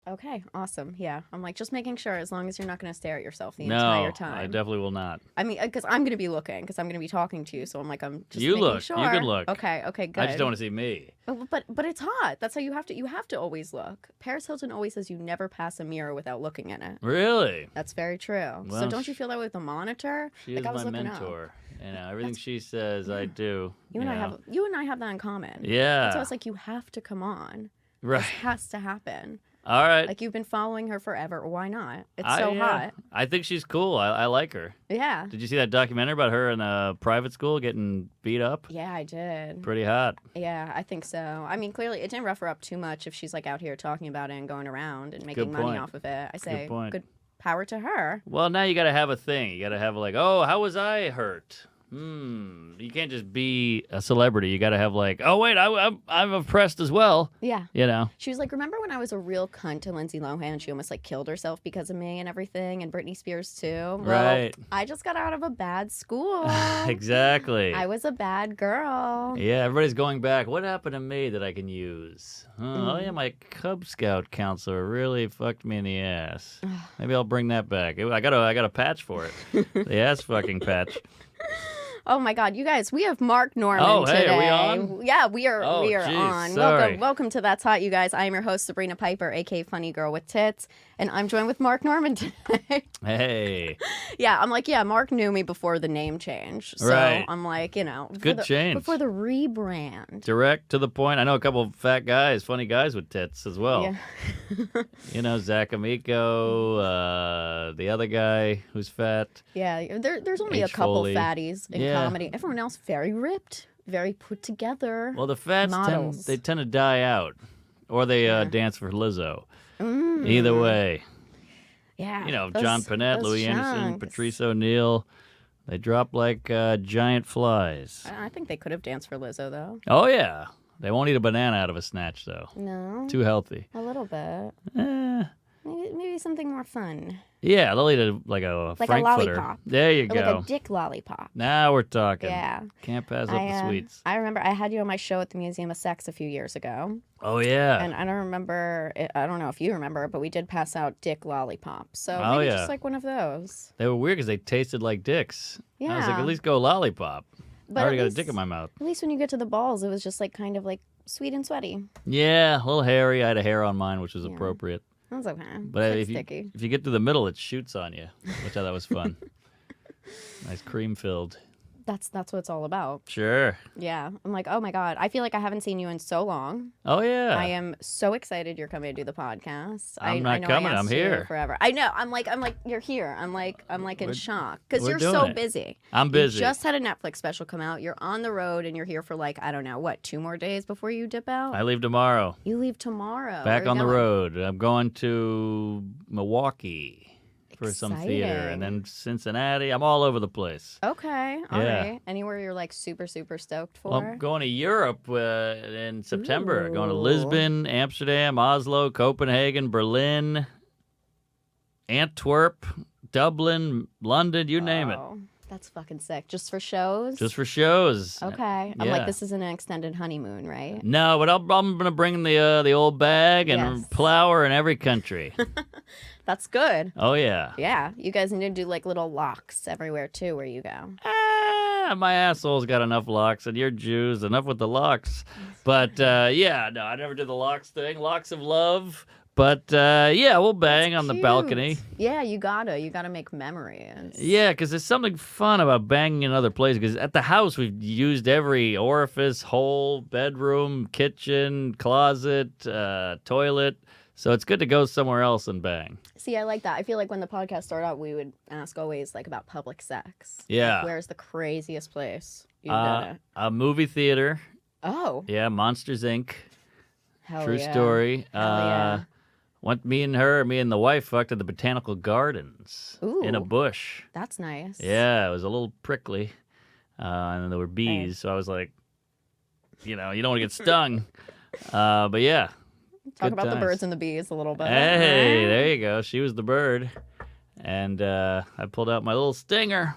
Okay, awesome. Yeah, I'm like just making sure as long as you're not going to stare at yourself the No, entire I time. definitely will not. I mean, because I'm going to be looking, because I'm going to be talking to you, so I'm like, I'm just You making look. sure. You can look. Okay, I just don't good. want to see me. But it's hot. That's how you have to always look. Paris Hilton always says you never pass a mirror without looking in it. Really? That's very true. Well, So don't you feel that way with the monitor? She Like is I was my looking mentor. You know, everything That's- she says, I do. You and I have that in common. Yeah. That's why it's like you have to come on. Right. This has to happen. All right. Like you've been following her forever. Why not? It's so hot. I think she's cool. I like her. Yeah. Did you see that documentary about her in a private school getting beat up? Yeah, I did. Pretty hot. Yeah, I think so. I mean, clearly it didn't rough her up too much if she's like out here talking about it and going around and making money point. off of it. I say point. good power to her. Well, now you got to have a thing. You got to have like, oh, how was I hurt? You can't just be a celebrity. You got to have like, oh wait, I'm oppressed as well. Yeah. You know. She was like, remember when I was a real cunt to Lindsay Lohan? She almost like killed herself because of me and everything, and Britney Spears too. Well, Right. I just got out of a bad school. Exactly. I was a bad girl. Yeah, everybody's going back. What happened to me that I can use? Oh yeah, my Cub Scout counselor really fucked me in the ass. Maybe I'll bring that back. I got a patch for it. The ass fucking patch. Oh my God, you guys, we have Mark Norman Oh, hey, today. are we on? Yeah, we are. Oh, we are geez, on. sorry. Welcome to That's Hot, you guys. I am your host, Sabrina Piper, aka Funny Girl with Tits, and I'm joined with Mark Norman today. Hey. Yeah, I'm like, yeah, Mark knew me before the name change, so Right. I'm like, you know, Good change. before the rebrand. Direct to the point. I know a couple of fat guys, funny guys with tits as well. Yeah. You know, Zach Amico, the other guy who's fat. Yeah, there's only a H. couple Foley. fatties in Yeah. comedy. Everyone else very ripped, very put together. Well, the fats Models. tend to die out, or they dance for Lizzo. Either way, Yeah, you know, those- John Panette, those Louis Anderson, chunks. Patrice O'Neill, they drop like giant flies. I think they could have danced for Lizzo though. Oh yeah, they won't eat a banana out of a snatch though. No, Too healthy. a little bit. Eh. Maybe something more fun, Yeah, they'll eat like a like a Frankfurter. lollipop. There you or go. like a dick lollipop. Now we're talking. Yeah, Can't pass up the sweets. I remember I had you on my show at the Museum of Sex a few years ago, Oh yeah. and I don't remember. I don't know if you remember, but we did pass out dick lollipops. So Oh, maybe yeah. just like one of those. They were weird because they tasted like dicks. I was like, Yeah. at least go lollipop. But I already at got a least- dick in my mouth. At least when you get to the balls, it was just like kind of like sweet and sweaty. Yeah, a little hairy. I had a hair on mine, which was Yeah. appropriate. That's okay. But It's if you sticky. if you get to the middle, it shoots on you, which I thought was fun. Nice cream filled. That's what it's all about. Sure. Yeah. I'm like, oh my God. I feel like I haven't seen you in so long. Oh yeah. I am so excited you're coming to do the podcast. I'm I not know coming, I I'm asked you here. forever. I know. I'm like you're here. I'm like in We're- shock because we're you're doing so it. busy. I'm busy. You just had a Netflix special come out. You're on the road and you're here for like I don't know what 2 more days before you dip out. I leave tomorrow. You leave tomorrow. Where Back are you on the going? road. I'm going to Milwaukee for some theater, Exciting. and then Cincinnati. I'm all over the place. Okay. All right. Yeah. Anywhere you're like super stoked for? Well, I'm going to Europe in September. Going to Ooh. Lisbon, Amsterdam, Oslo, Copenhagen, Berlin, Antwerp, Dublin, London, you name it. Oh, that's fucking sick. Just for shows? Just for shows. Okay. I'm Yeah. like, this isn't an extended honeymoon, right? No, but I'm going to bring the old bag and Yes. plow her in every country. That's good. Oh, yeah. Yeah. You guys need to do like little locks everywhere too where you go. My asshole's got enough locks, and you're Jews. Enough with the locks. But, yeah, no, I never did the locks thing. Locks of love. But, yeah, we'll bang on the Cute. balcony. Yeah, you gotta make memories. Yeah, because there's something fun about banging in other places. Because at the house, we've used every orifice, hole, bedroom, kitchen, closet, toilet. So it's good to go somewhere else and bang. See, I like that. I feel like when the podcast started out, we would ask always like about public sex. Yeah. Like, where's the craziest place you've done it? A movie theater. Oh, Yeah, Monsters, Inc. hell True yeah. story. Hell yeah. Me and the wife fucked at the Botanical Gardens in a Ooh. bush. That's nice. Yeah, it was a little prickly. And there were bees. So I was like, you don't want to get stung. But yeah. Talk good about the times. birds and the bees a little bit. Hey, there you go. She was the bird. And I pulled out my little stinger.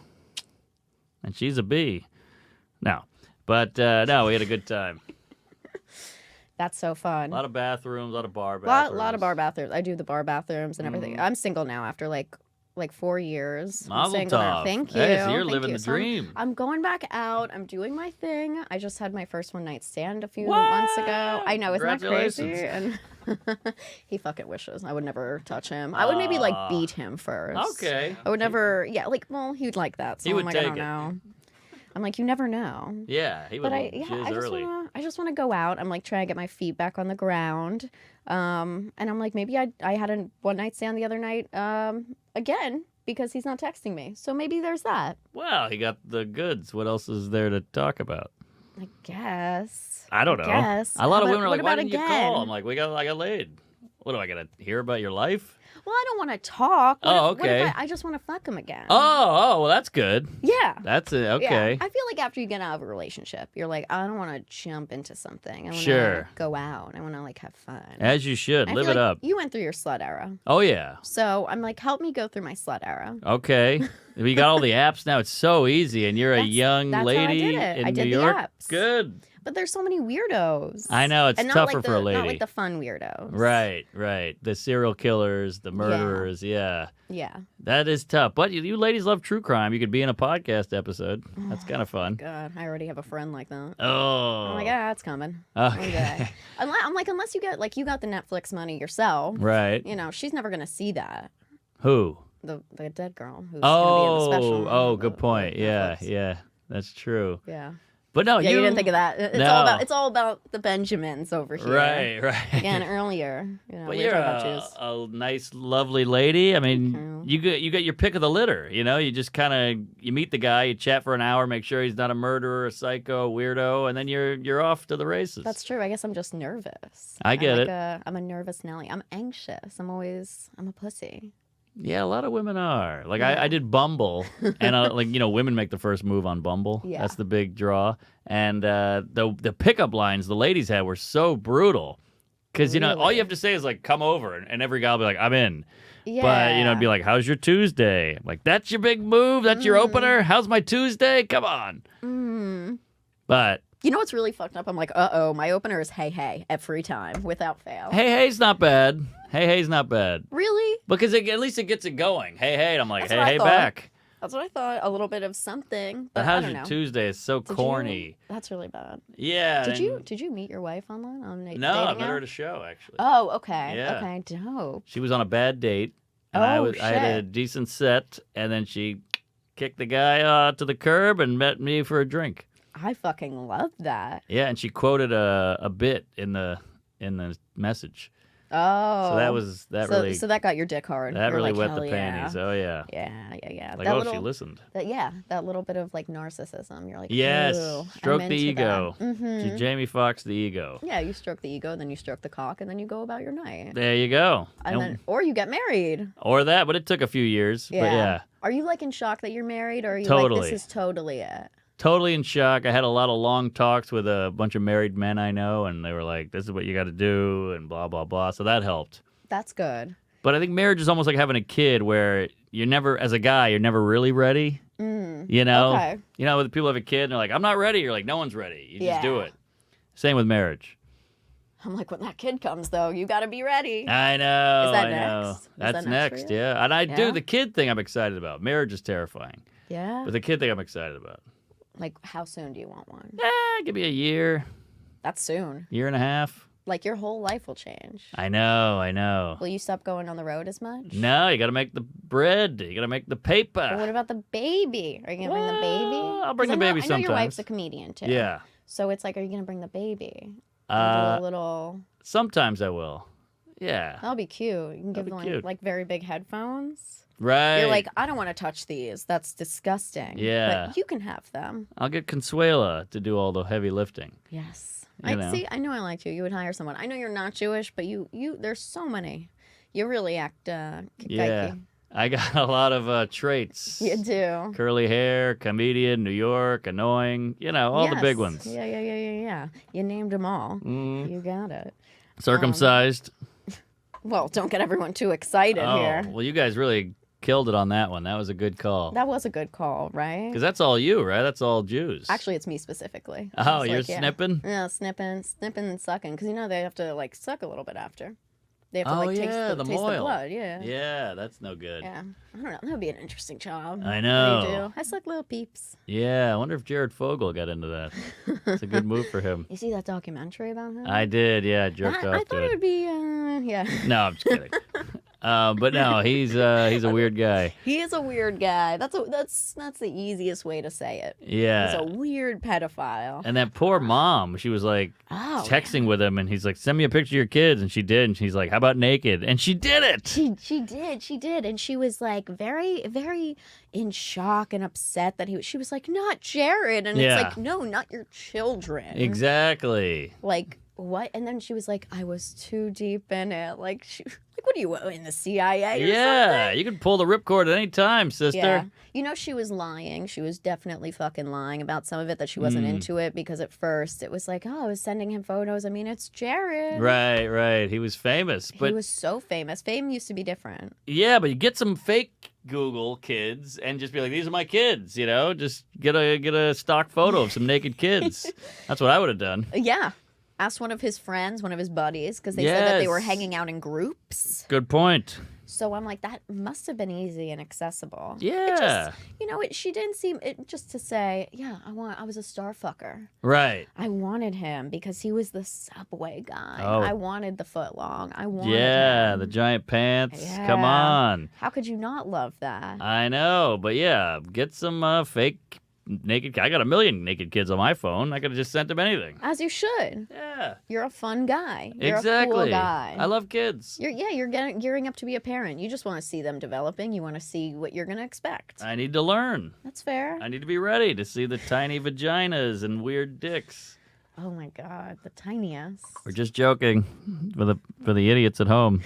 And she's a bee. No. But no, we had a good time. That's so fun. A lot of bathrooms, a lot of bar bathrooms. Lot of bar bathrooms. I do the bar bathrooms and everything. I'm single now after like 4 years. I'm Mazel single now. tov. Thank you. Hey, so you're Thank living you. the So dream. I'm going back out. I'm doing my thing. I just had my first one night stand a few months ago. I know, isn't that crazy? And he fucking wishes I would never touch him. I would maybe like beat him first. Okay. I would never. Yeah, like he'd like that. So He would I'm like, I take don't it. know. I'm like, you never know. Yeah, he would But jizz early. I just want to go out. I'm like trying to get my feet back on the ground. And I'm like, maybe I had a one night stand the other night again because he's not texting me. So maybe there's that. Well, he got the goods. What else is there to talk about? I guess. I don't know. Guess. A lot of But women are what like, why about didn't you again? call? I'm like, I got laid. What do I got to hear about your life? Well, I don't want to talk. Oh, What if okay. I just want to fuck him again? Oh, well, that's good. Yeah. That's it. Okay. Yeah. I feel like after you get out of a relationship, you're like, I don't want to jump into something. I want to Sure. go out. I want to like have fun. As you should. I Live feel it like up. You went through your slut era. Oh, yeah. So I'm like, help me go through my slut era. Okay. We got all the apps now. It's so easy. And you're a young that's how I lady did it. in I did New the York. apps. Good. But there's so many weirdos. I know. It's and not tougher like for a lady. Not like the fun weirdos. Right. The serial killers, the murderers. Yeah. Yeah. That is tough. But you ladies love true crime. You could be in a podcast episode. That's kind of fun. God, I already have a friend like that. Oh. I'm like, it's coming. Okay. One day. Unless you get you got the Netflix money yourself. Right. You know, she's never gonna see that. Who? The dead girl who's gonna be in the special. Oh, good the point. Yeah, Netflix. yeah. That's true. Yeah. But no, Yeah, you didn't think of that. It's No. all about the Benjamins over here. Right. Again, earlier. But we were you're talking about Jews. a nice, lovely lady. I mean, you. you get your pick of the litter. You know, you just kind of you meet the guy, you chat for an hour, make sure he's not a murderer, a psycho, a weirdo, and then you're off to the races. That's true. I guess I'm just nervous. I get it. I'm a nervous Nelly. I'm anxious. I'm a pussy. Yeah, a lot of women are. Like I did Bumble, and women make the first move on Bumble. Yeah. That's the big draw. And the pickup lines the ladies had were so brutal, because all you have to say is like, "Come over," and every guy will be like, "I'm in." Yeah. But it'd be like, "How's your Tuesday?" I'm like, "That's your big move. That's your opener. How's my Tuesday? Come on." But You know what's really fucked up? I'm like, my opener is hey every time without fail. hey's not bad. Hey's not bad. Really? Because at least it gets it going. Hey, and I'm like, That's what I hey thought. back. That's what I thought. A little bit of something. But But how's I don't your know. Tuesday? It's so corny. That's really bad. Yeah. Did you meet your wife online on a No, I dating met her app? at a show actually. Oh, okay. Yeah. Okay, dope. She was on a bad date, and Oh, I had a shit. decent set, and then she kicked the guy to the curb and met me for a drink. I fucking love that. Yeah, and she quoted a bit in the message. Oh. So that was really So that got your dick hard. that You're really like, wet hell the yeah. panties. Oh yeah. Yeah. Like, that she listened. that little bit of like narcissism. You're like, Yes. ooh, Stroke I'm the into ego. that. Mhm. She Jamie Foxx the ego. Yeah, you stroke the ego, then you stroke the cock, and then you go about your night. There you go. Or you get married. Or that, but it took a few years. Yeah. But yeah. Are you like in shock that you're married, or are you Totally. like, this is totally it? Totally in shock. I had a lot of long talks with a bunch of married men I know, and they were like, this is what you got to do, and blah, blah, blah. So that helped. That's good. But I think marriage is almost like having a kid where you're never, as a guy, you're never really ready. You know? Okay. You know, when people have a kid and they're like, I'm not ready. You're like, no one's ready. You just do Yeah. it. Same with marriage. I'm like, when that kid comes, though, you got to be ready. I know. Is that I know. next? Is That's that next for next, you? yeah. And I do Yeah? the kid thing I'm excited about. Marriage is terrifying. Yeah. But the kid thing I'm excited about. Like, how soon do you want one? Give me a year, That's soon. year and a half. Like, your whole life will change. I know. Will you stop going on the road as much? No, you got to make the bread. You got to make the paper. But what about the baby? Are you going to bring the baby? Well, I'll bring 'Cause the I know, baby I know your wife's sometimes. a comedian, too. Yeah. So it's like, are you going to bring the baby? Do Uh, a little... sometimes I will. Yeah. That'll be cute. You can give That'd them be cute. like very big headphones. Right. You're like, I don't want to touch these. That's disgusting. Yeah. But you can have them. I'll get Consuela to do all the heavy lifting. Yes. You know. See. I know I liked you. You would hire someone. I know you're not Jewish, but you. There's so many. You really act. Yeah. Geeky. I got a lot of traits. You do. Curly hair, comedian, New York, annoying. You know, all the big Yes. ones. Yeah. You named them all. Mm. You got it. Circumcised. Well, don't get everyone too excited Oh, here. well, you guys really killed it on that one. That was a good call. That was a good call, right? Because that's all you, right? That's all Jews. Actually, it's me specifically. Oh, It's you're like, yeah. snipping? Yeah, snipping and sucking. Because, they have to, like, suck a little bit after. They have to, Oh, like, taste yeah, the the taste the moil. blood. Yeah. Yeah, that's no good. Yeah. I don't know. That would be an interesting job. I What do know. you do? I suck little peeps. Yeah, I wonder if Jared Fogle got into that. It's a good move for him. You see that documentary about him? I did, yeah, I jerked I off thought to it would be, yeah. No, I'm just kidding. But no, he's a weird guy. He is a weird guy. That's the easiest way to say it. Yeah. He's a weird pedophile. And that poor mom, she was like texting with him, and he's like, "Send me a picture of your kids," and she did, and she's like, "How about naked?" And she did it. She did, and she was like very, very in shock and upset that she was like, "Not Jared," and Yeah. it's like, "No, not your children." Exactly. Like what? And then she was like, "I was too deep in it." Like what are you in the CIA? Or Yeah, something? you can pull the ripcord at any time, sister. Yeah. She was lying. She was definitely fucking lying about some of it, that she wasn't into it, because at first it was like, oh, I was sending him photos. I mean, it's Jared. Right. He was famous, but He was so famous. Fame used to be different. yeah, but you get some fake Google kids and just be like, "These are my kids," Just get a stock photo of some naked kids. That's what I would have done. Yeah. Asked one of his friends, one of his buddies, because they said that they were Yes. hanging out in groups. Good point. So I'm like, that must have been easy and accessible. Yeah. She didn't seem just to say, yeah, I was a star fucker. Right. I wanted him because he was the subway guy. Oh. I wanted the foot long. I wanted Yeah, him. the giant pants. Yeah. Come on. How could you not love that? I know, but yeah, get some fake naked. I got 1 million naked kids on my phone. I could have just sent them anything. As you should. Yeah. You're a fun guy. You're Exactly. a cool guy. I love kids. You're gearing up to be a parent. You just want to see them developing. You want to see what you're going to expect. I need to learn. That's fair. I need to be ready to see the tiny vaginas and weird dicks. Oh my God, the tiniest. We're just joking for the idiots at home.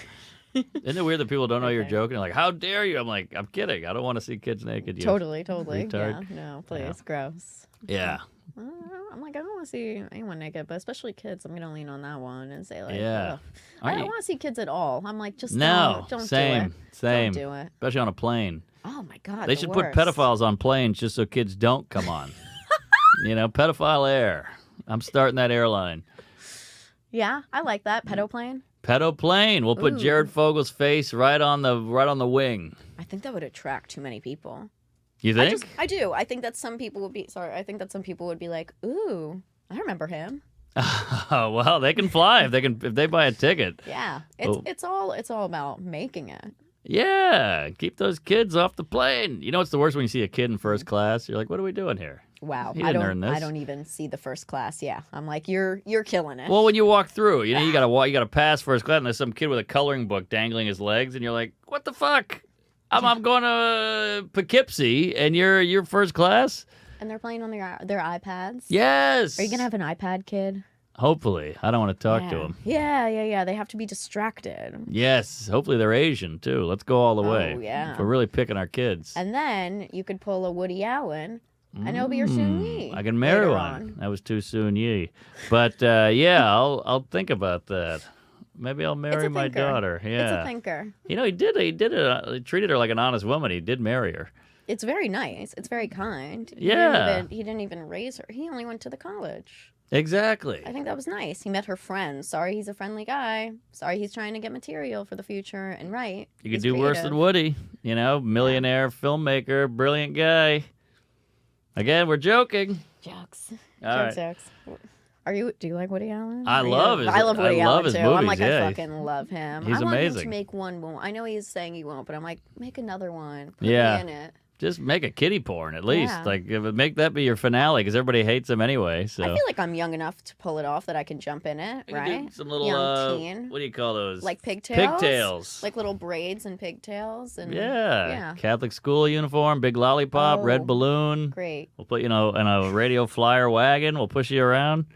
Isn't it weird that people don't know you're joking? They're like, how dare you? I'm like, I'm kidding. I don't want to see kids naked. You Totally. retard. Yeah, no, please, gross. Yeah. I'm like, I don't want to see anyone naked, but especially kids. I'm gonna lean on that one and say like, Yeah. ugh. I don't you- want to see kids at all. I'm like, just No. don't Same. do it. Same. Don't do it. Especially on a plane. Oh my God, They the should worst. put pedophiles on planes just so kids don't come on. Pedophile air. I'm starting that airline. Yeah, I like that pedoplane. Pedo plane. We'll put Ooh. Jared Fogel's face right on the wing. I think that would attract too many people. You think? I do. I think that some people would be. Sorry, I think that some people would be like, "Ooh, I remember him." Oh well, they can fly if they buy a ticket. Yeah, Oh. it's all about making it. Yeah, keep those kids off the plane. You know what's the worst when you see a kid in first class? You're like, what are we doing here? Wow, He didn't earn this. I don't even see the first class. Yeah, I'm like, you're killing it. Well, when you walk through, you gotta pass first class, and there's some kid with a coloring book dangling his legs, and you're like, what the fuck? I'm going to Poughkeepsie, and you're first class. And they're playing on their iPads. Yes. Are you gonna have an iPad kid? Hopefully, I don't want to talk yeah. to them. Yeah. They have to be distracted. Yes, hopefully they're Asian too. Let's go all the way. Oh, yeah. If we're really picking our kids. And then you could pull a Woody Allen, and it'll be your soon Yi. I can marry later one. on. That was too soon, Yi. But yeah, I'll think about that. Maybe I'll marry a my thinker. daughter. Yeah. It's a thinker. He did it. He treated her like an honest woman. He did marry her. It's very nice. It's very kind. Yeah. He didn't even raise her. He only went to the college. Exactly. I think that was nice. He met her friends. Sorry, he's a friendly guy. Sorry, he's trying to get material for the future. And right, You could he's do worse creative. than Woody. Millionaire, filmmaker, brilliant guy. Again, we're joking. Jokes. All Jokes. Do you like Woody Allen? I love his- I love Woody I love Allen his too. I'm movies, like, yeah. I fucking love him. He's I want him to amazing. make one more. I know he's saying he won't, but I'm like, make another one. Put Yeah. me in it. Just make a kiddie porn at least. Yeah. Like make that be your finale because everybody hates him anyway. So I feel like I'm young enough to pull it off that I can jump in it, You can do right? some little Young teen. what do you call those? Like pigtails? Pigtails. Like little braids and pigtails. And yeah. Catholic school uniform, big lollipop, red Oh. balloon. Great. We'll put in a radio flyer wagon. We'll push you around.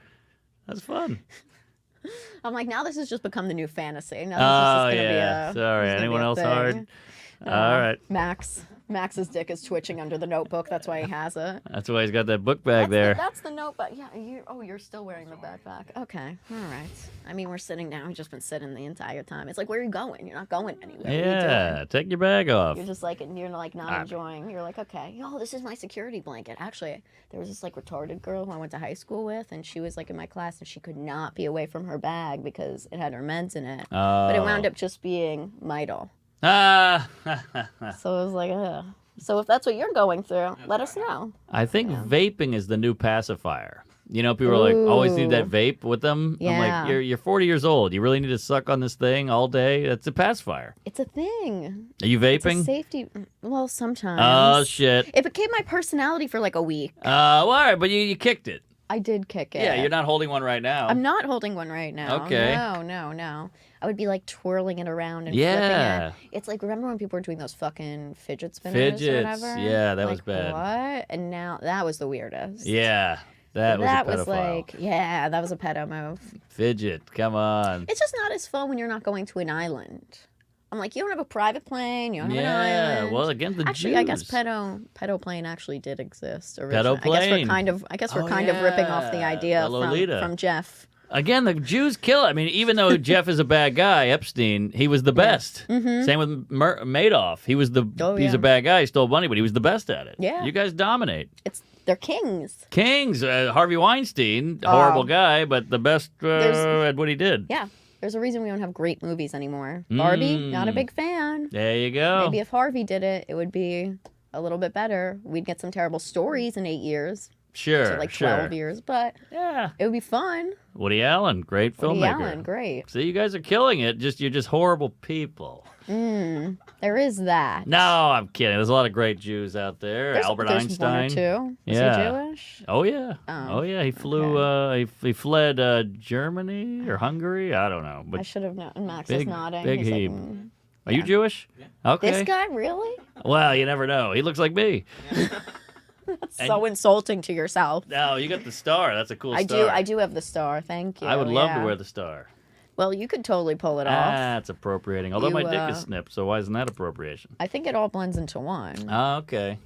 That's fun. I'm like, now this has just become the new fantasy. Now Oh this is just gonna yeah. be a, Sorry. this is gonna be Anyone a else thing. hard? All right. Max Max's dick is twitching under the notebook. That's why he has it. That's why he's got that book bag there. That's the notebook. Yeah. You're still wearing the backpack. Okay. All right. I mean, we're sitting down. We've just been sitting the entire time. It's like, where are you going? You're not going anywhere. What are you doing? Take your bag off. You're just like, you're like not enjoying. You're like, okay, this is my security blanket. Actually, there was this like retarded girl who I went to high school with, and she was like in my class, and she could not be away from her bag because it had her meds in it. But it wound up just being Midol. So it was like, ugh. So if that's what you're going through, let us know. I think vaping is the new pacifier. You know, people are like, always need that vape with them. Yeah. I'm like, you're 40 years old. You really need to suck on this thing all day? That's a pacifier. It's a thing. Are you vaping? It's a safety. Well, sometimes. Oh, shit. It became my personality for like a week. Well, all right, but you kicked it. I did kick it. Yeah, you're not holding one right now. I'm not holding one right now. Okay. No. I would be like twirling it around and flipping it. It's like, remember when people were doing those fucking fidget spinners or whatever? Yeah, that was like, bad. What? And now that was the weirdest. Yeah, that was a pedophile. was like, yeah, that was a pedo move. Fidget, come on. It's just not as fun when you're not going to an island. I'm like, you don't have a private plane, you don't have an island. Yeah, well, again, the actually, Jews. I guess pedo plane actually did exist originally. Pedo plane. I guess we're kind of ripping off the idea from Jeff. Again, the Jews kill it. I mean, even though Jeff is a bad guy, Epstein, he was the best. Mm-hmm. Same with Madoff. He's a bad guy. He stole money, but he was the best at it. Yeah. You guys dominate. They're kings. Kings. Harvey Weinstein, horrible guy, but the best at what he did. Yeah. There's a reason we don't have great movies anymore. Barbie, not a big fan. There you go. Maybe if Harvey did it, it would be a little bit better. We'd get some terrible stories in 8 years. Sure, so like 12 years, but yeah, it would be fun. Woody Allen, great filmmaker. Woody Allen, great. See, you guys are killing it. You're just horrible people. There is that. No, I'm kidding. There's a lot of great Jews out there. Albert Einstein. One or two. Is he Jewish? Oh yeah. Oh yeah. He flew. He fled Germany or Hungary. I don't know. But I should have known. Max is nodding. Big He's heap. like, Are you Jewish? Okay. This guy, really? Well, you never know. He looks like me. That's so insulting to yourself. No, you got the star. That's a cool star. I do have the star. Thank you. I would love to wear the star. Well, you could totally pull it off. That's appropriating. Although my dick is snipped, so why isn't that appropriation? I think it all blends into one. Oh, okay.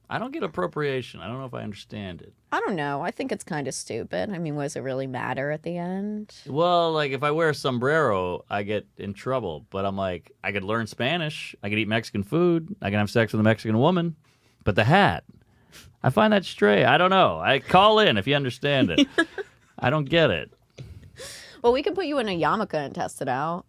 I don't get appropriation. I don't know if I understand it. I don't know. I think it's kind of stupid. I mean, does it really matter at the end? Well, like if I wear a sombrero, I get in trouble. But I'm like, I could learn Spanish. I could eat Mexican food. I can have sex with a Mexican woman. But the hat, I find that stray. I don't know. I call in if you understand it. I don't get it. Well, we could put you in a yarmulke and test it out.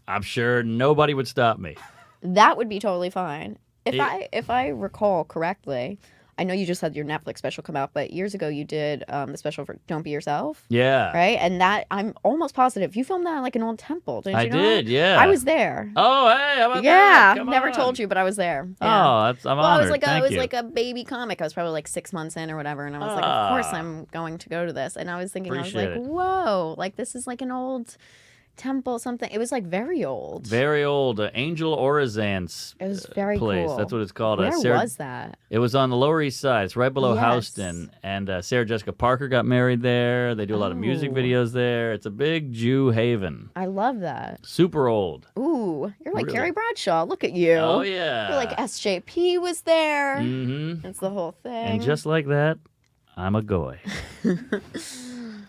I'm sure nobody would stop me. That would be totally fine. If I recall correctly, I know you just had your Netflix special come out, but years ago you did the special for Don't Be Yourself. Yeah. Right? And that, I'm almost positive, you filmed that in like an old temple, didn't you? I did, yeah. I was there. Oh, hey, how about that? Yeah, Come never on. told you, but I was there. Yeah. Oh, I'm honored. I was like, Thank I was you. like a baby comic. I was probably like 6 months in or whatever, and I was like, of course I'm going to go to this. And I was thinking, Appreciate I was like, whoa, like this is like an old temple something. It was like very old. Very old. Angel Orizant's It was very place. cool. That's what it's called. Where was that? It was on the Lower East Side. It's right below Houston. And Sarah Jessica Parker got married there. They do a lot of music videos there. It's a big Jew haven. I love that. Super old. Ooh, you're like Really? Carrie Bradshaw. Look at you. Oh, yeah. You're like SJP was there. Mm-hmm. It's the whole thing. And just like that, I'm a goy.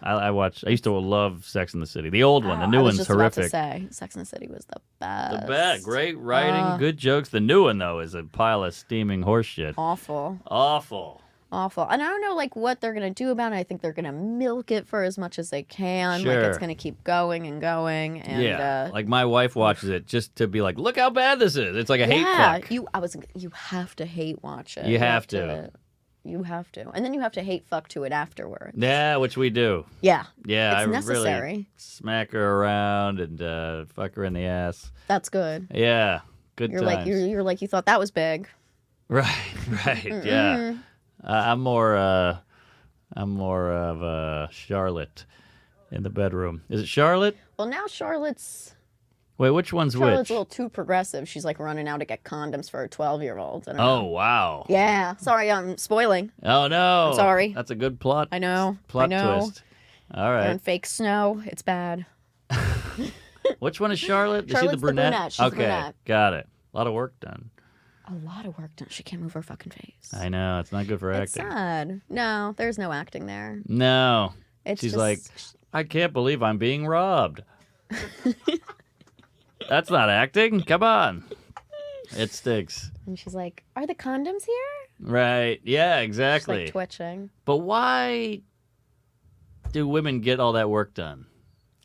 I used to love Sex and the City. The old one. The new one's horrific. About to say, Sex and the City was the best. The best. Great writing, good jokes. The new one, though, is a pile of steaming horse shit. Awful. Awful. And I don't know like what they're going to do about it. I think they're going to milk it for as much as they can. Sure. Like it's going to keep going and going. And, yeah. Like my wife watches it just to be like, look how bad this is. It's like a hate fuck. You have to hate watch it. You have to. You have to. And then you have to hate fuck to it afterwards. Yeah, which we do. Yeah. Yeah, it's necessary. Really smack her around and fuck her in the ass. That's good. Yeah, good you're times. Like, you're like, you thought that was big. Right, yeah. I'm more of Charlotte in the bedroom. Is it Charlotte? Well, now Charlotte's Wait, which one's Charlotte's which? a little too progressive. She's like running out to get condoms for a 12-year-old. Oh, wow. Yeah. Sorry, I'm spoiling. Oh, no. I'm sorry. That's a good plot. I know. Plot twist. All right. They're in fake snow. It's bad. Which one is Charlotte? Charlotte's is she the brunette? She's okay, the brunette. Got it. A lot of work done. a lot of work done. She can't move her fucking face. I know. It's not good for It's acting. sad. No, there's no acting there. No. It's She's just, like, I can't believe I'm being robbed. That's not acting. Come on. It stinks. and she's like, are the condoms here? Right. Yeah, She's exactly. like twitching. But why do women get all that work done?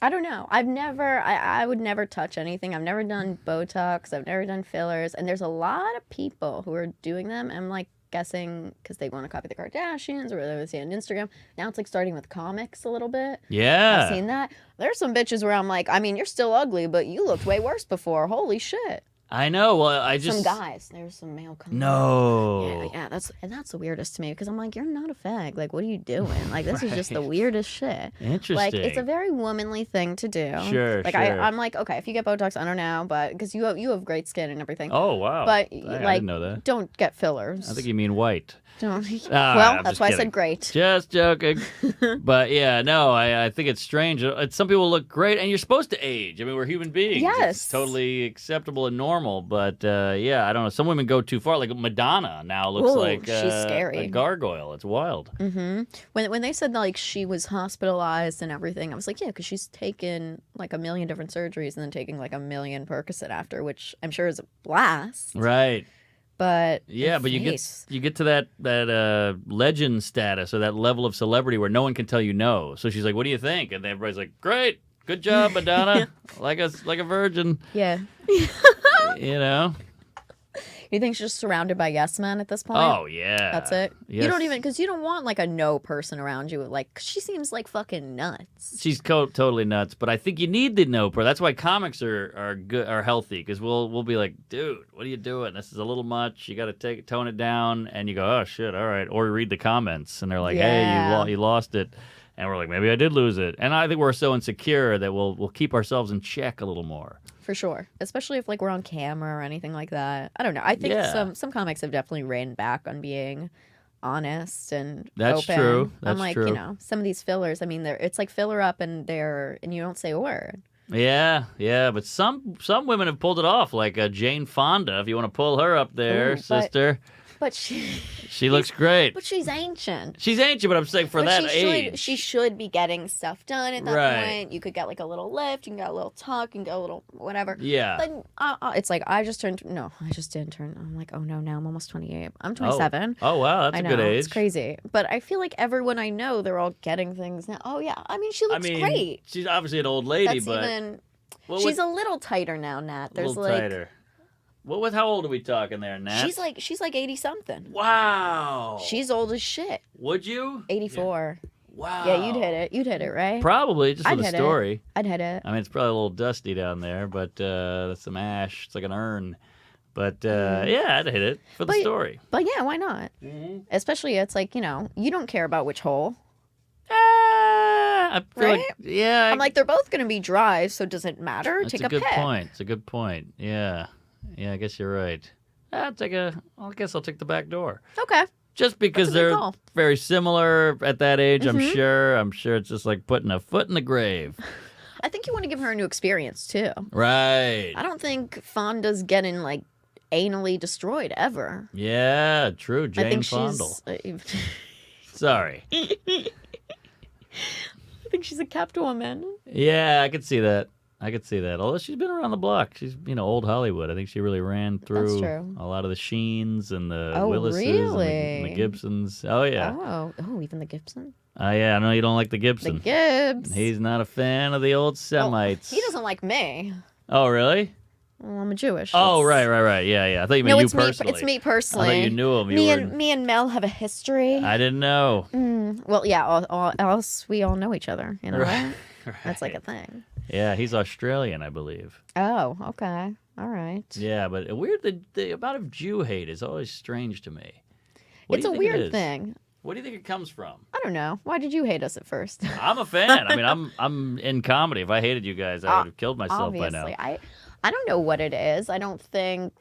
I don't know. I would never touch anything. I've never done Botox. I've never done fillers. And there's a lot of people who are doing them. I'm like guessing because they want to copy the Kardashians or they see it on Instagram. Now it's like starting with comics a little bit. Yeah. I've seen that. There's some bitches where I'm like, I mean, you're still ugly, but you looked way worse before. Holy shit. I know. Well, I just... Some guys. There's some male comics. No. Yeah, that's the weirdest to me because I'm like, you're not a fag. Like, what are you doing? Like, this is just the weirdest shit. Interesting. Like, it's a very womanly thing to do. Sure, like, sure. I'm like, okay, if you get Botox, I don't know, but because you have great skin and everything. Oh, wow. But I like, didn't know that. don't get fillers. I think you mean white. Don't. Ah, Well, I'm that's just why I kidding. said great. Just joking. But yeah, no, I think it's strange. Some people look great, and you're supposed to age. I mean, we're human beings. Yes. It's totally acceptable and normal. But yeah, I don't know. Some women go too far. Like Madonna now looks Ooh, like she's scary. a gargoyle. It's wild. Mm-hmm. When they said like she was hospitalized and everything, I was like, yeah, because she's taken like 1 million different surgeries and then taking like 1 million Percocet after, which I'm sure is a blast. Right. But Yeah, her but face. you get to that legend status or that level of celebrity where no one can tell you no. So she's like, "What do you think?" And everybody's like, "Great, good job, Madonna, like a virgin." Yeah. You know. You think she's just surrounded by yes men at this point? Oh yeah. That's it. Yes. You don't even because you don't want like a no person around you. Like she seems like fucking nuts. She's totally nuts, but I think you need the no per. That's why comics are good, are healthy, because we'll be like, dude, what are you doing? This is a little much. You got to tone it down, and you go, oh shit, all right. Or you read the comments, and they're like, Yeah. hey, you lost it, and we're like, maybe I did lose it, and I think we're so insecure that we'll keep ourselves in check a little more. For sure. Especially if like we're on camera or anything like that. I don't know. I think Yeah. some comics have definitely reined back on being honest and That's open. true. I'm That's like, true. you know, some of these fillers, I mean, it's like filler up and you don't say a word. Yeah, but some women have pulled it off, like Jane Fonda. If you want to pull her up there, Ooh, but- sister, But she looks great. but she's ancient. She's ancient, but I'm saying for But that age, she should be getting stuff done at that Right. point. You could get like a little lift, you can get a little tuck, you can get a little whatever. Yeah. But it's like I just didn't turn. I'm like, oh no, now I'm almost 28. I'm 27. Oh wow, that's I a know, good age. it's crazy. But I feel like everyone I know, they're all getting things now. Oh yeah, I mean, she looks great. She's obviously an old lady, That's but even. what She's would- a little tighter now, Nat. a There's little like tighter. How old are we talking there, Nat? she's like 80 something. Wow. She's old as shit. Would you? 84. Wow. Yeah, you'd hit it. You'd hit it, right? Probably just for I'd the hit it. story. I'd hit it. I mean, it's probably a little dusty down there, but that's some ash. It's like an urn. But yeah, I'd hit it for the But- story. But yeah, why not? Mm-hmm. Especially, it's like, you know, you don't care about which hole. I feel like, Right? yeah. I'm like, they're both going to be dry, so does it matter? That's Take a good pick. point. It's a good point. Yeah. I guess you're right. I guess I'll take the back door. Okay. Just because That's a good they're call. very similar at that age, Mhm. I'm sure it's just like putting a foot in the grave. I think you want to give her a new experience, too. Right. I don't think Fonda's getting, like, anally destroyed ever. Yeah, true. I Jane think Fondle. she's... Sorry. I think she's a kept woman. Yeah, I could see that. Although she's been around the block. She's, old Hollywood. I think she really ran through true. a lot of the Sheens and the Oh, Willises and the really? Gibsons. Oh, yeah. Oh, even the Gibson? Yeah, I know you don't like the The Gibson. Gibbs. He's not a fan of the old Well, Semites. he doesn't like me. Oh, really? Well, I'm a Jewish. Oh, It's- right. Yeah. I thought you meant No, you it's me. personally. It's me I personally. thought you knew him. Me and Mel have a history. I didn't know. Well, yeah. All else we all know each other. You know, Right. right? That's like a thing. Yeah, he's Australian, I believe. Oh, okay. All right. Yeah, but weird. The amount of Jew hate is always strange to me. What It's do a you think it weird is? thing. What do you think it comes from? I don't know. Why did you hate us at first? I'm a fan. I mean, I'm in comedy. If I hated you guys, I would have killed myself by now. Obviously, I don't know what it is. I don't think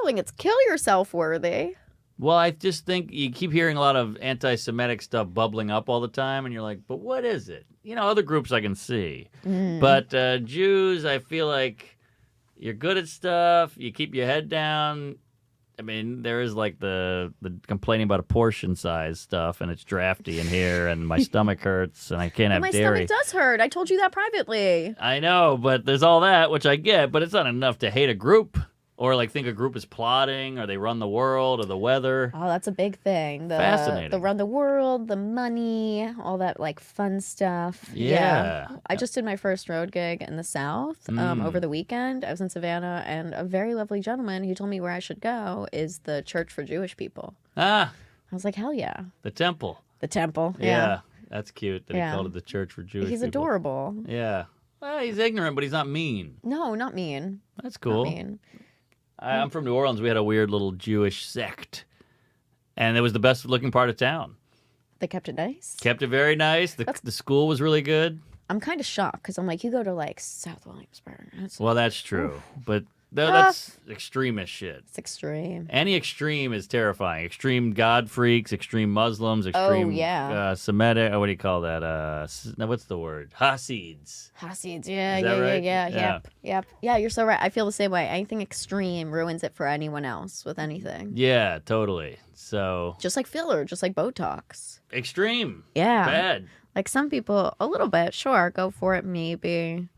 it's kill yourself worthy. Well, I just think you keep hearing a lot of anti-Semitic stuff bubbling up all the time, and you're like, but what is it? Other groups I can see. Mm. But Jews, I feel like You're good at stuff. You keep your head down. I mean, there is like the complaining about a portion size stuff, and it's drafty in here, and my stomach hurts, and I can't have my dairy. stomach does hurt. I told you that privately. I know, but there's all that, which I get, but it's not enough to hate a group. Or like think a group is plotting, or they run the world, or the weather. Oh, that's a big thing. Fascinating. The run the world, the money, all that like fun stuff. Yeah. I just did my first road gig in the South over the weekend. I was in Savannah, and a very lovely gentleman who told me where I should go is the Church for Jewish People. Ah. I was like, hell yeah. The temple. The temple. Yeah. That's cute that Yeah. he called it the Church for Jewish He's People. adorable. Yeah. Well, he's ignorant, but he's not mean. No, not mean. That's cool. Not mean. I'm from New Orleans. We had a weird little Jewish sect, and it was the best looking part of town. They kept it nice. Kept it very nice. The school was really good. I'm kind of shocked because I'm like, you go to like South Williamsburg. Well, that's true, but that's extremist shit. It's extreme. Any extreme is terrifying. Extreme God freaks, extreme Muslims, extreme Semitic. What do you call that? What's the word? Hasids. Hasids, Yeah. Yep. Yeah, you're so right. I feel the same way. Anything extreme ruins it for anyone else with anything. Yeah, totally. So just like filler, just like Botox. Extreme. Yeah. Bad. Like some people, a little bit, sure, go for it, maybe.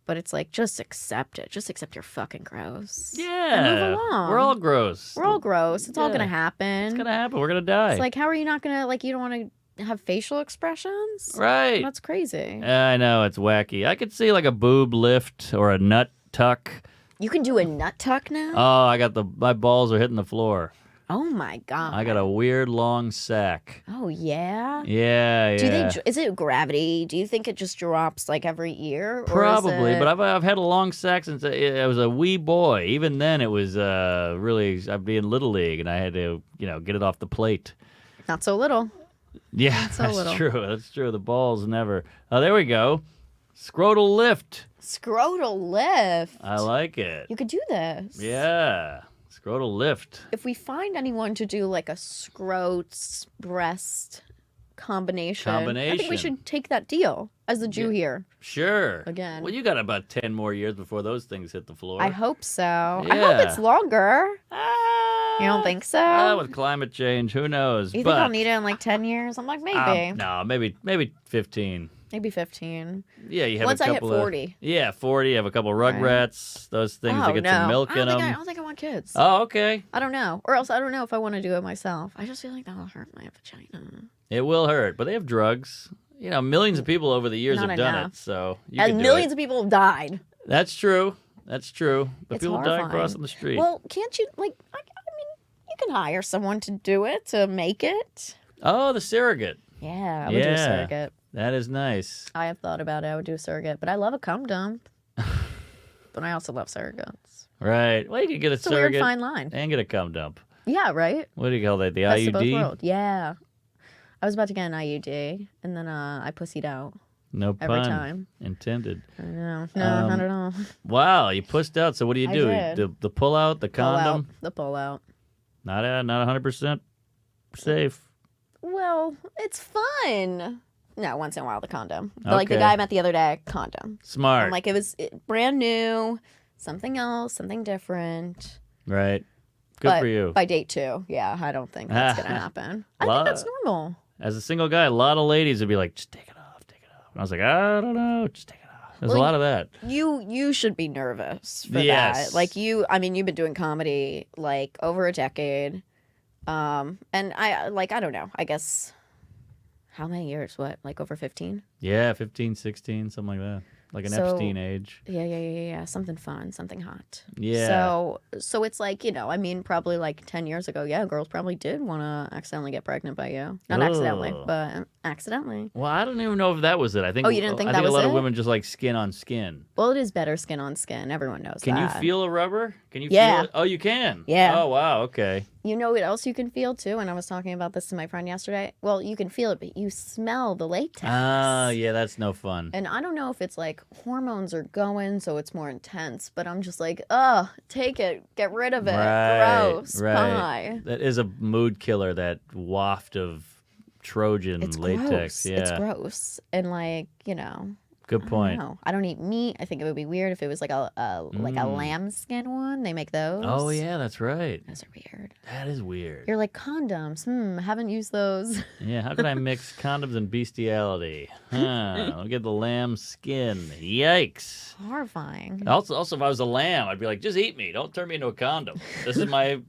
But it's like, just accept it. Just accept you're fucking gross. Yeah. And move along. We're all gross. We're all gross. It's all going to happen. It's going to happen. We're going to die. It's like, how are you not going to, like, you don't want to have facial expressions? Right. That's crazy. I know. It's wacky. I could see like a boob lift or a nut tuck. You can do a nut tuck now? Oh, my balls are hitting the floor. Oh my God. I got a weird long sack. Oh yeah? Yeah. Is it gravity? Do you think it just drops like every year? Probably, but I've had a long sack since I was a wee boy. Even then it was really, I'd be in Little League and I had to, get it off the plate. Not so little. Yeah, that's true. That's true. The balls never. Oh, there we go. Scrotal lift. Scrotal lift. I like it. You could do this. Yeah. Scrotal lift. If we find anyone to do like a scrot breast combination, I think we should take that deal as the Jew here. Sure. Again. Well, you got about 10 more years before those things hit the floor. I hope so. Yeah. I hope it's longer. You don't think so? With climate change, who knows? You think I'll need it in like 10 years? I'm like, maybe. No, maybe 15. Maybe 15. Yeah, you have Once a couple I hit 40. Yeah, 40. You have a couple of Rugrats. Those things that get some milk in them. I don't think I want kids. Oh, okay. I don't know. Or else I don't know if I want to do it myself. I just feel like that'll hurt my vagina. It will hurt, but they have drugs. Millions of people over the years Not have done enough. it, so you can do millions it. of people have died. That's true. But It's people horrifying. die crossing the street. Well, can't you, like, I mean, you can hire someone to do it, to make it. Oh, the surrogate. Yeah, I would do a surrogate. That is nice. I have thought about it. I would do a surrogate, but I love a cum dump. But I also love surrogates. Right. Well, you could get a surrogate. It's a weird fine line. And get a cum dump. Yeah, right? What do you call that? The Best IUD? of both worlds. Yeah. I was about to get an IUD, and then I pussied out. No pun every time. intended. I know. No, not at all. Wow, you pussed out. So what do you do? I did. The pull out, the condom? The pull out. Not 100% safe. Well, it's fun. No, once in a while the condom. But, like the guy I met the other day, condom. Smart. I'm like, it was brand new, something else, something different. Right. Good for you. By date 2, yeah, I don't think that's gonna happen. I think that's normal. As a single guy, a lot of ladies would be like, just take it off, take it off. And I was like, I don't know, just take it off. There's a lot of that. You should be nervous for Yes. that. Like you've been doing comedy like over a decade. And I don't know, I guess how many years? What, like over 15? Yeah, 15, 16, something like that. Like an Epstein age. Yeah. Something fun, something hot. Yeah. So it's like, probably like 10 years ago, yeah, girls probably did want to accidentally get pregnant by you. Not accidentally, but accidentally. Well, I don't even know if that was it. I think. Oh, you didn't think that I think was a lot it? of women just like skin on skin. Well, it is better skin on skin. Everyone knows Can that. you feel a rubber? Can you Yeah. feel it? Oh, you can? Yeah. Oh, wow, okay. You know what else you can feel too? And I was talking about this to my friend yesterday. Well, you can feel it, but you smell the latex. Ah, yeah, that's no fun. And I don't know if it's like hormones are going, so it's more intense, but I'm just like, take it, get rid of it. Gross. Bye. That is a mood killer, that waft of Trojan It's latex. gross. Yeah. It's gross. And like, Good point. I don't eat meat. I think it would be weird if it was like a lambskin one. They make those. Oh yeah, that's right. Those are weird. That is weird. You're like condoms. Haven't used those. Yeah, how could I mix condoms and bestiality? Look at the lamb skin. Yikes. Horrifying. Also, if I was a lamb, I'd be like, just eat me. Don't turn me into a condom. This is my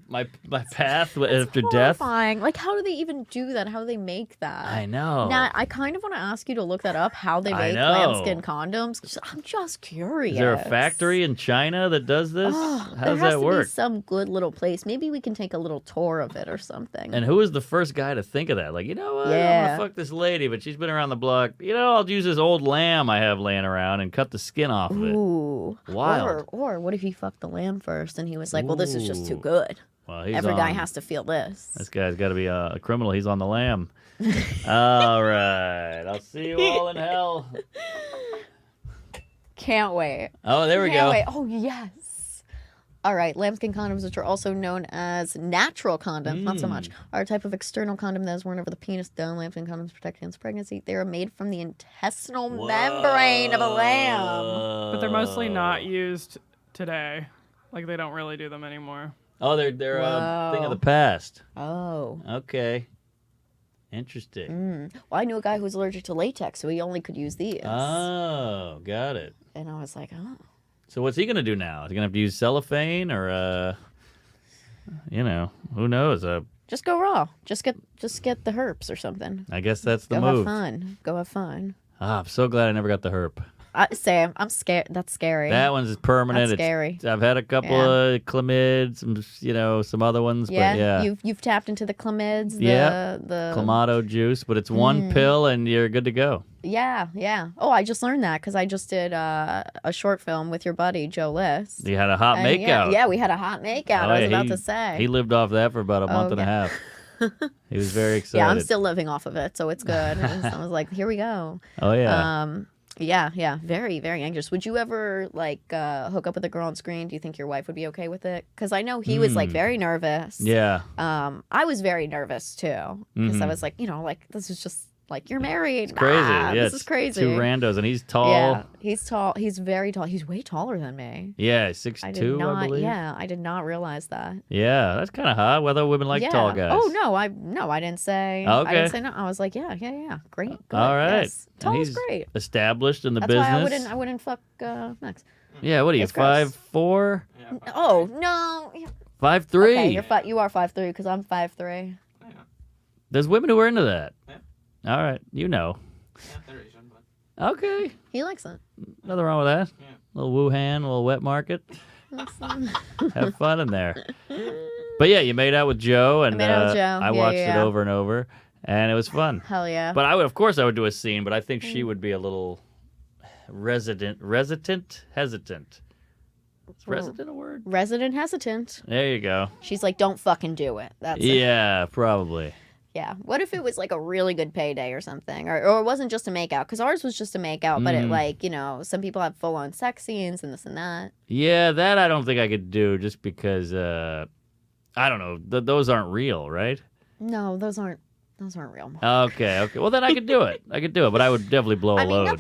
path after death. Horrifying. Like, how do they even do that? How do they make that? I know. Now, I kind of want to ask you to look that up. How they make lambskin condoms? I'm just curious. Is there a factory in China that does this? How does that work? There has to be some good little place. Maybe we can take a little tour of it or something. And who was the first guy to think of that? Like, you know what? I'm gonna fuck this lady, but she's been around the block. You know, I'll use this old lamb I have laying around and cut the skin off of it. Ooh. Wild. Or what if he fucked the lamb first and he was like, well, this is just too good. Well, Every guy has to feel this. This guy's got to be a criminal. He's on the lamb. All right. I'll see you all in hell. Can't wait. Oh, there we go. Wait. Oh, yes. All right. Lambskin condoms, which are also known as natural condoms, not so much, are a type of external condom that is worn over the penis. Down lambskin condoms protect against pregnancy. They are made from the intestinal membrane of a lamb. But they're mostly not used today. Like, they don't really do them anymore. Oh, they're a thing of the past. Oh. Okay. Interesting. Well, I knew a guy who was allergic to latex, so he only could use these. Oh, got it. And I was like, oh. So what's he going to do now? Is he going to have to use cellophane or, who knows? Just go raw. Just get the herpes or something. I guess that's the Go move. have fun. Go have fun. I'm so glad I never got the herp. Sam, I'm scared. That's scary. That one's permanent. That's scary. I've had a couple of chlamyds, some other ones. Yeah, but yeah. You've tapped into the chlamyds, the Clamato juice, but it's one pill and you're good to go. Yeah. Oh, I just learned that because I just did a short film with your buddy Joe List. You had a hot makeout. Yeah, we had a hot makeout. I was about to say. He lived off that for about a month and a half. He was very excited. Yeah, I'm still living off of it, so it's good. And so I was like, here we go. Oh yeah. Yeah. Very, very anxious. Would you ever hook up with a girl on screen? Do you think your wife would be okay with it? Because I know he was very nervous. Yeah. I was very nervous too because I was like, this is just like you're married. It's crazy. Yeah, this is crazy. Two randos, and he's tall. Yeah, he's tall. He's very tall. He's way taller than me. Yeah, 6'2", I believe. Yeah, I did not realize that. Yeah, that's kind of hot. Whether women like tall guys. Oh no, I didn't say. Okay. I didn't say no. I was like, yeah, great. Good. All right. Yes. Tall is great. Established in the That's business. why I wouldn't fuck Max. Yeah, what are you, It's gross. 5'4"? Yeah, Oh no. 5'3". Okay, you are 5'3" because I'm 5'3". There's women who are into that. Yeah. All right, you know. Yeah, they're Asian, but Okay, He likes it. nothing wrong with that. Yeah. Little Wuhan, little wet market. Have fun in there. But yeah, you made out with Joe, and made out with Joe. I Yeah, watched yeah. it over and over, and it was fun. Hell yeah. But of course, I would do a scene, but I think she would be a little hesitant. Is resident a word? Resident hesitant. There you go. She's like, don't fucking do it. That's it. Yeah, probably. Yeah. What if it was like a really good payday or something? Or it wasn't just a makeout? Because ours was just a makeout, but it some people have full on sex scenes and this and that. Yeah, that I don't think I could do just because, I don't know, those aren't real, right? No, those aren't real. Okay. Well, then I could do it. But I would definitely blow a load.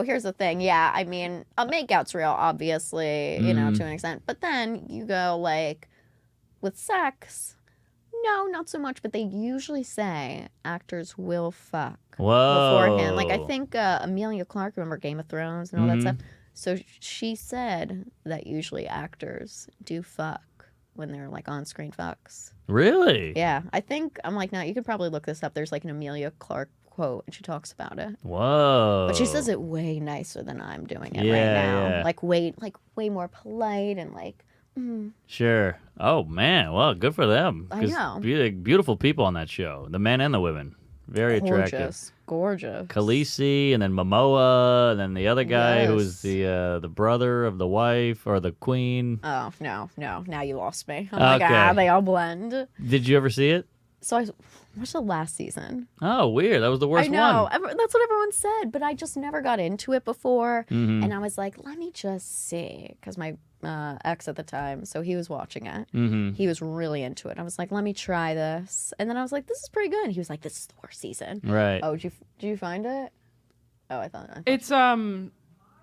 Here's the thing. Yeah, I mean, a makeout's real, obviously, to an extent. But then you go, like, with sex, no, not so much. But they usually say actors will fuck beforehand. Like, I think Amelia Clark, remember Game of Thrones and all that stuff? So she said that usually actors do fuck when they're, like, on-screen fucks. Really? Yeah, I think, I'm like, no, you could probably look this up. There's like an Amelia Clark quote, and she talks about it. Whoa. But she says it way nicer than I'm doing it right now. Yeah. Like way more polite and like. Sure. Oh, man. Well, good for them. I 'Cause know. Beautiful people on that show. The men and the women. Very attractive. Gorgeous. Khaleesi, and then Momoa, and then the other guy who was Yes. the brother of the wife or the queen. Oh, no. Now you lost me. Oh my Okay. God, they all blend. Did you ever see it? So I watched the last season. Oh, weird. That was the worst I know. one. That's what everyone said, but I just never got into it before. Mm-hmm. And I was like, let me just see. Because my ex at the time, so he was watching it. Mm-hmm. He was really into it. I was like, let me try this. And then I was like, this is pretty good. He was like, this is the worst season. Right. Oh, did you find it? Oh, I thought.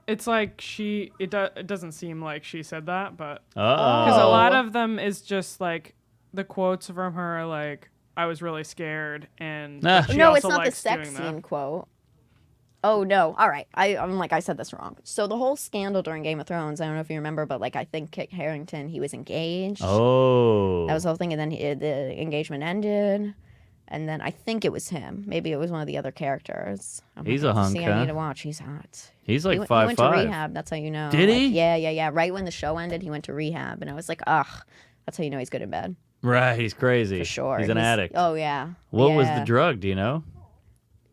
It's like it doesn't seem like she said that, but Uh-oh. because a lot of them is just like the quotes from her are like, I was really scared, and but she No, also it's not the likes sex doing scene that. quote. Oh no! All right, I'm like I said this wrong. So the whole scandal during Game of Thrones, I don't know if you remember, but like I think Kit Harington, he was engaged. Oh. That was the whole thing, and then the engagement ended, and then I think it was him. Maybe it was one of the other characters. He's a hunk, I huh? need to watch. He's hot. He's like He 5'5". went to rehab. That's how you know. Did he? Yeah. Right when the show ended, he went to rehab, and I was like, ugh. That's how you know he's good in bed. Right, he's crazy. For sure. He's an addict. Oh yeah. What was the Yeah. drug? Do you know?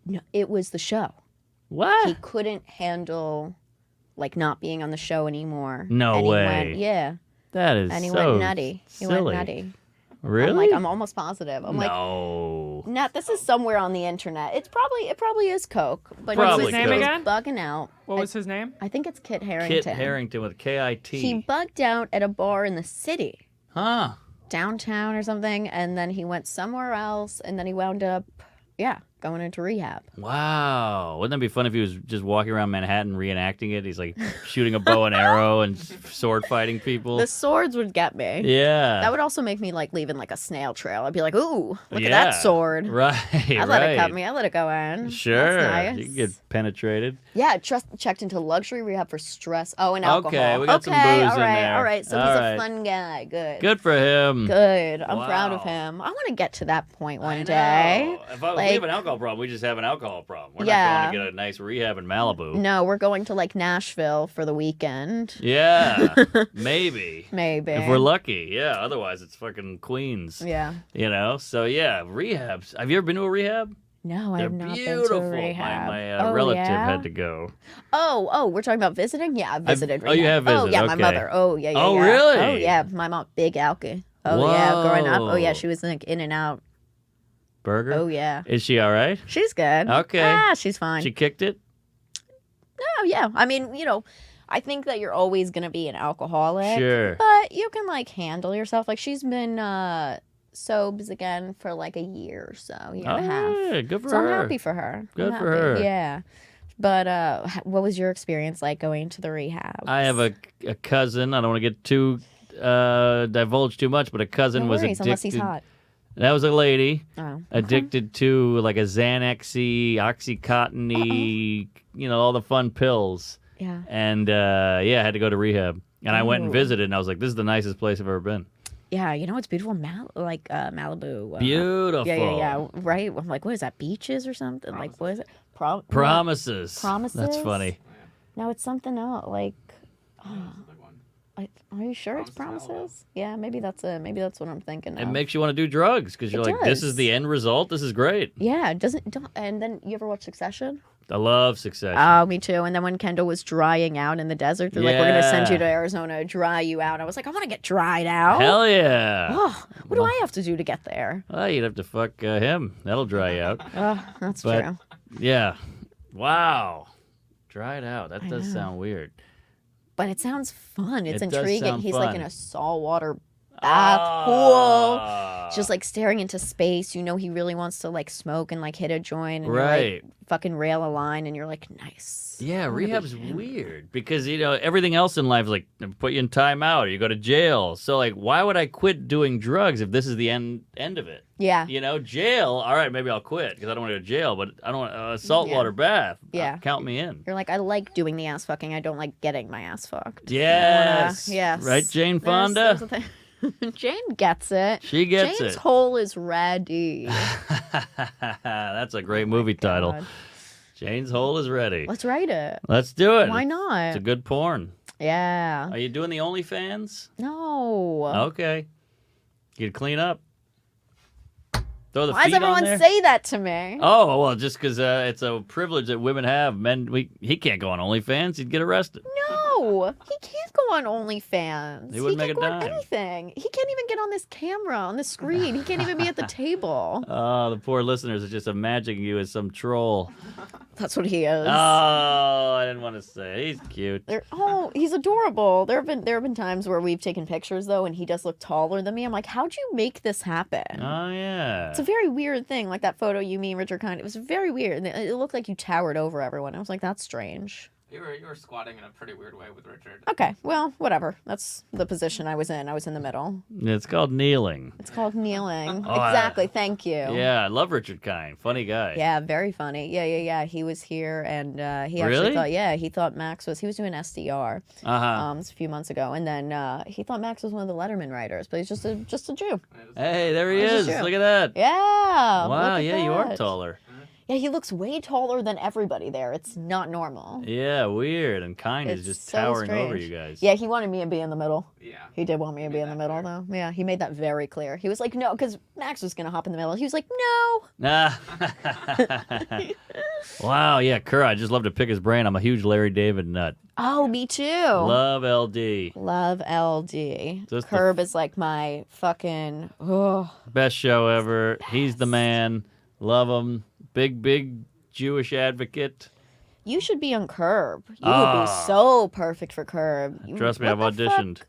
No, it was the show. What? He couldn't handle like not being on the show anymore. No and way. Yeah. That is And he so went nutty. He silly. went nutty. Really? I'm almost positive. I'm like, no. Nat, this is somewhere on the internet. It probably is Coke. But Probably What's his name Coke. again? bugging out. What was his name? I think it's Kit Harington. Kit Harington with K-I-T. He bugged out at a bar in the city, Huh. downtown or something, and then he went somewhere else, and then he wound up, going into rehab. Wow. Wouldn't that be fun if he was just walking around Manhattan reenacting it? He's like shooting a bow and arrow and sword fighting people. The swords would get me. Yeah. That would also make me like leaving like a snail trail. I'd be like, ooh, look at Yeah. that sword. Right. I let it cut me. I let it go in. Sure. That's nice. You can get penetrated. Yeah, checked into luxury rehab for stress. Oh, and alcohol. Okay, we got some booze all in right, there. all right. So All he's right. a fun guy. Good. Good for him. Good. I'm proud of Wow. him. I want to get to that point I one know. day. If we Like- have an alcohol problem, we just have an alcohol problem. We're Yeah. not going to get a nice rehab in Malibu. No, we're going to like Nashville for the weekend. Yeah. Maybe. Maybe. If we're lucky. Yeah. Otherwise, it's fucking Queens. Yeah. You know? So, yeah, rehabs. Have you ever been to a rehab? No, I They're have not beautiful. been to a rehab. My Oh, relative yeah? had to go. Oh, we're talking about visiting? Yeah, I've visited oh, you rehab. have Oh, visited, yeah, my okay. mother. Oh, yeah. Oh, yeah. really? Oh, yeah, my mom, big alky. Oh, yeah, growing up. Oh, yeah, Whoa. she was like in and out. Burger? Oh, yeah. Is she all right? She's good. Okay. Ah, she's fine. She kicked it? Oh, yeah. I mean, I think that you're always going to be an alcoholic. Sure. But you can, like, handle yourself. Like, she's been sobs again for, like, a year or so, year and a half. Yeah, good for So her. I'm happy for her. Good I'm for happy. her. Yeah. But what was your experience like going to the rehab? I have a cousin. I don't want to get too divulge too much, but a cousin No was worries, addicted. unless he's hot. That was a lady Oh. addicted to like a Xanax-y, Oxycontin-y, all the fun pills. Yeah. And had to go to rehab. And I went and Ooh. visited, and I was like, this is the nicest place I've ever been. Yeah, it's beautiful. Malibu. Beautiful. Yeah. Right? I'm like, what is that? Beaches or something? Like, what is it? Promises. Promises? That's funny. No, it's something else. Like, are you sure it's Promises? Yeah, maybe that's what I'm thinking of. It makes you want to do drugs because you're It like, this does. is the end result. This is great. Yeah, and then you ever watch Succession? I love Succession. Oh, me too. And then when Kendall was drying out in the desert, they're like, we're going to send you Yeah. to Arizona, dry you out. I was like, I want to get dried out. Hell yeah. Oh, what do I have to do to get there? Well, you'd have to fuck him. That'll dry you out. Oh, that's But- true. Yeah. Wow. Dried out. That I does know. sound weird. But it sounds fun. It's It does intriguing. sound He's like fun. in a saltwater bath pool. Ah. Just like staring into space. He really wants to like smoke and like hit a joint and Right. you're, like, fucking rail a line and you're like, nice. Yeah, I wanna be rehab's him. weird because everything else in life is like put you in timeout or you go to jail. So like, why would I quit doing drugs if this is the end of it? Yeah. Jail. All right, maybe I'll quit because I don't want to go to jail. But I don't want a saltwater bath. Yeah. Count me in. You're like, I like doing the ass fucking. I don't like getting my ass fucked. Yes. Yes. Right, Jane There's Fonda. a thing. Jane gets it. She gets Jane's it. hole is ready. That's a great movie title. God. Jane's Hole is ready. Let's write it. Let's do it. Why It's not? a good porn. Yeah. Are you doing the OnlyFans? No. Okay. You clean up. Throw the Why does feet on everyone there. say that to me? Oh, well, just because it's a privilege that women have. He can't go on OnlyFans. He'd get arrested. No, he can't go on OnlyFans. He wouldn't make can't a go on dime. anything. He can't even get on this camera, on the screen. He can't even be at the table. Oh, the poor listeners are just imagining you as some troll. That's what he is. Oh, I didn't want to say. He's cute. He's adorable. There have been times where we've taken pictures though, and he does look taller than me. I'm like, how'd you make this happen? Oh, yeah. It's a very weird thing. Like that photo you, me, and Richard Kind. It was very weird. It looked like you towered over everyone. I was like, that's strange. You were squatting in a pretty weird way with Richard. Okay, well, whatever. That's the position I was in. I was in the middle. It's called kneeling. It's called kneeling. Oh, Exactly. Thank you. Yeah, I love Richard Kind. Funny guy. Yeah, very funny. Yeah. He was here, and he actually Really? thought, he thought Max was. He was doing SDR. Uh-huh. It was a few months ago, and then he thought Max was one of the Letterman writers, but he's just a Jew. Hey, there he This is. is true. Look at that. Yeah. Wow, look at yeah, you are that. taller. Yeah, he looks way taller than everybody there. It's not normal. Yeah, weird. And Kind is It's just so towering over strange. you guys. Yeah, he wanted me to be in the middle. Yeah. He did want me to be in the middle, though. Yeah, he made that very clear. He was like, no, because Max was going to hop in the middle. He was like, no. Wow, yeah, Kerr, I just love to pick his brain. I'm a huge Larry David nut. Oh, me too. Love LD. Love LD. Just the Curb is like my fucking. Oh. Best show ever. He's the man. Love him. Big Jewish advocate. You should be on Curb. You would Ah. be so perfect for Curb. Trust me, What I've the auditioned. fuck?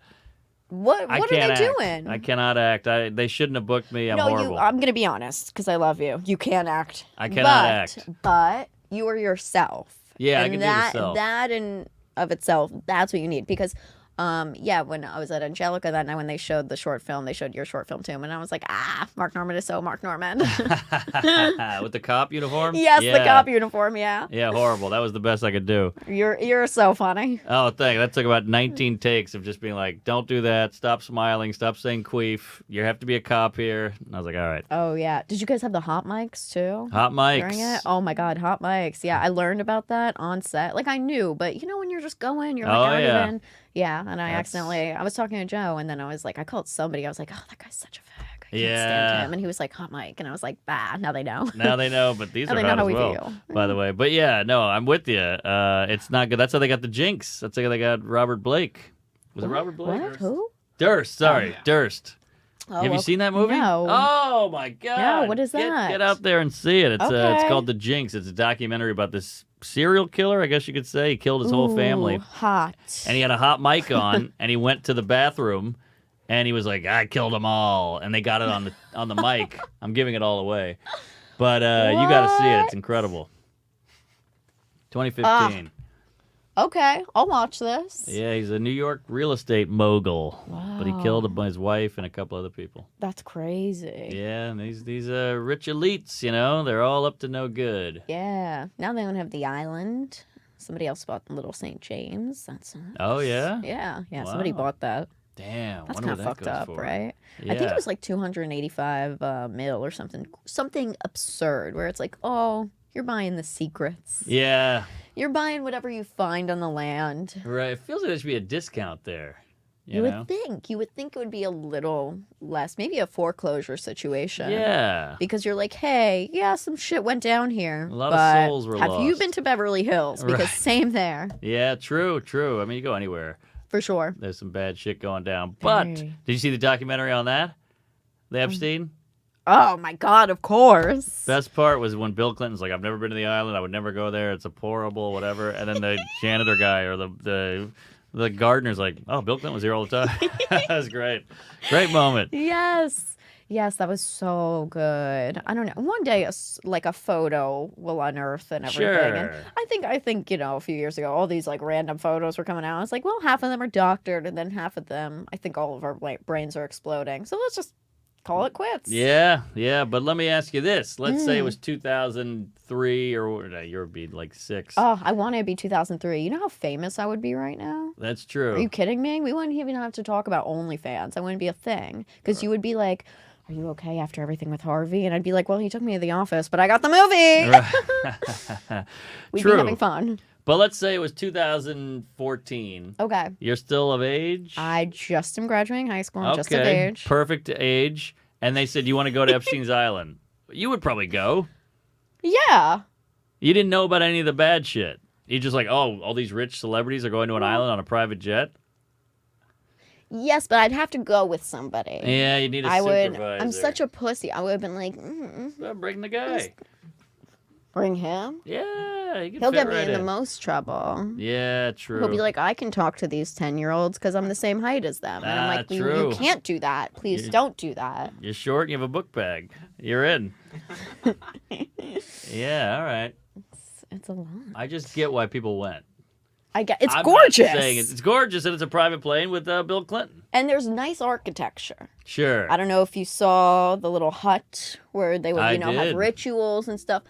What I are can't they act. doing? I cannot act. They shouldn't have booked me. I'm no, horrible. I'm gonna be honest because I love you. You can act. I cannot act. But you are yourself. Yeah, I and can that, do the self. That in of itself, that's what you need because. When I was at Angelica that night when they showed the short film, they showed your short film too, and I was like, Mark Norman is so Mark Norman. With the cop uniform? Yes, Yeah. the cop uniform, yeah. Yeah, horrible. That was the best I could do. You're so funny. Oh, thank. That took about 19 takes of just being like, don't do that. Stop smiling. Stop saying queef. You have to be a cop here. And I was like, all right. Oh yeah. Did you guys have the hot mics too? Hot mics. During it? Oh my god, hot mics. Yeah, I learned about that on set. Like I knew, but you know when you're just going, you're like Oh, already yeah. in. Yeah, and I That's- I was talking to Joe, and then I was like, I called somebody. I was like, oh, that guy's such a fag. I can't Yeah. stand him. And he was like, hot mic, and I was like, bah. Now they know. Now they know, but these Now are they know hot how as we well, feel. by the way. But yeah, no, I'm with you. It's not good. That's how they got the Jinx. That's how they got Robert Blake. Was it Robert Blake? What? Who? Durst. Sorry, yeah. Durst. Oh, Have you seen that movie? No. Oh my god. No, what is that? Get out there and see it. It's Okay. called The Jinx. It's a documentary about this serial killer, I guess you could say. He killed his whole family. Ooh, hot. And he had a hot mic on and he went to the bathroom and he was like, I killed them all. And they got it on the mic. I'm giving it all away. But you got to see it. It's incredible. 2015. Okay, I'll watch this. Yeah, he's a New York real estate mogul. But he killed his wife and a couple other people. That's crazy. Yeah, and these rich elites, you know, they're all up to no good. Yeah. Now they don't have the island. Somebody else bought Little St. James. That's Oh, yeah? yeah. Somebody Wow. bought that. Damn. That's wonder kind what of that fucked goes up, for. right? Yeah. I think it was like 285 mil or something absurd. Where it's like, oh, you're buying the secrets. Yeah. You're buying whatever you find on the land. Right. It feels like there should be a discount there. You know? would think. You would think it would be a little less, maybe a foreclosure situation. Yeah. Because you're like, hey, yeah, some shit went down here. A lot of but souls were have you lost. been to Beverly Hills? Because Right. same there, Yeah, true. I mean, you go anywhere. for sure. There's some bad shit going down. But Very. did you see the documentary on that? The Epstein? Oh my God, of course. Best part was when Bill Clinton's like, I've never been to the island. I would never go there. It's a horrible, whatever. And then the janitor guy or the gardener's like, oh, Bill Clinton was here all the time. That was great. Great moment. Yes. Yes, that was so good. I don't know. One day, like a photo will unearth and everything. And Sure. I think, a few years ago, all these like random photos were coming out. I was like, well, half of them are doctored, and then half of them, I think all of our brains are exploding. So let's just call it quits. Yeah. But let me ask you this. Let's say it was 2003 or you would be like 6. Oh, I want to be 2003. You know how famous I would be right now? That's true. Are you kidding me? We wouldn't even have to talk about OnlyFans. I wouldn't be a thing. Because you would be like, are you okay after everything with Harvey? And I'd be like, well, he took me to the office, but I got the movie. Right. We'd True. be having fun. But let's say it was 2014. Okay. You're still of age? I just am graduating high school. I'm okay. just of age. Perfect age. And they said, you want to go to Epstein's Island? You would probably go. Yeah. You didn't know about any of the bad shit. You're just like, oh, all these rich celebrities are going to an island on a private jet? Yes, but I'd have to go with somebody. Yeah, you need a I would. supervisor. I'm such a pussy. I would have been like, Well, bring the guy. bring him. Yeah, you can He'll fit get me right in the most trouble. Yeah, true. He'll be like, I can talk to these 10-year-olds because I'm the same height as them. And I'm like, true. you can't do that. Please You- don't do that. You're short and you have a book bag. You're in. Yeah, all right. It's a lot. I just get why people went. It's I'm gorgeous. Not saying it's gorgeous, and it's a private plane with Bill Clinton. And there's nice architecture. Sure. I don't know if you saw the little hut where they would, I have did. rituals and stuff.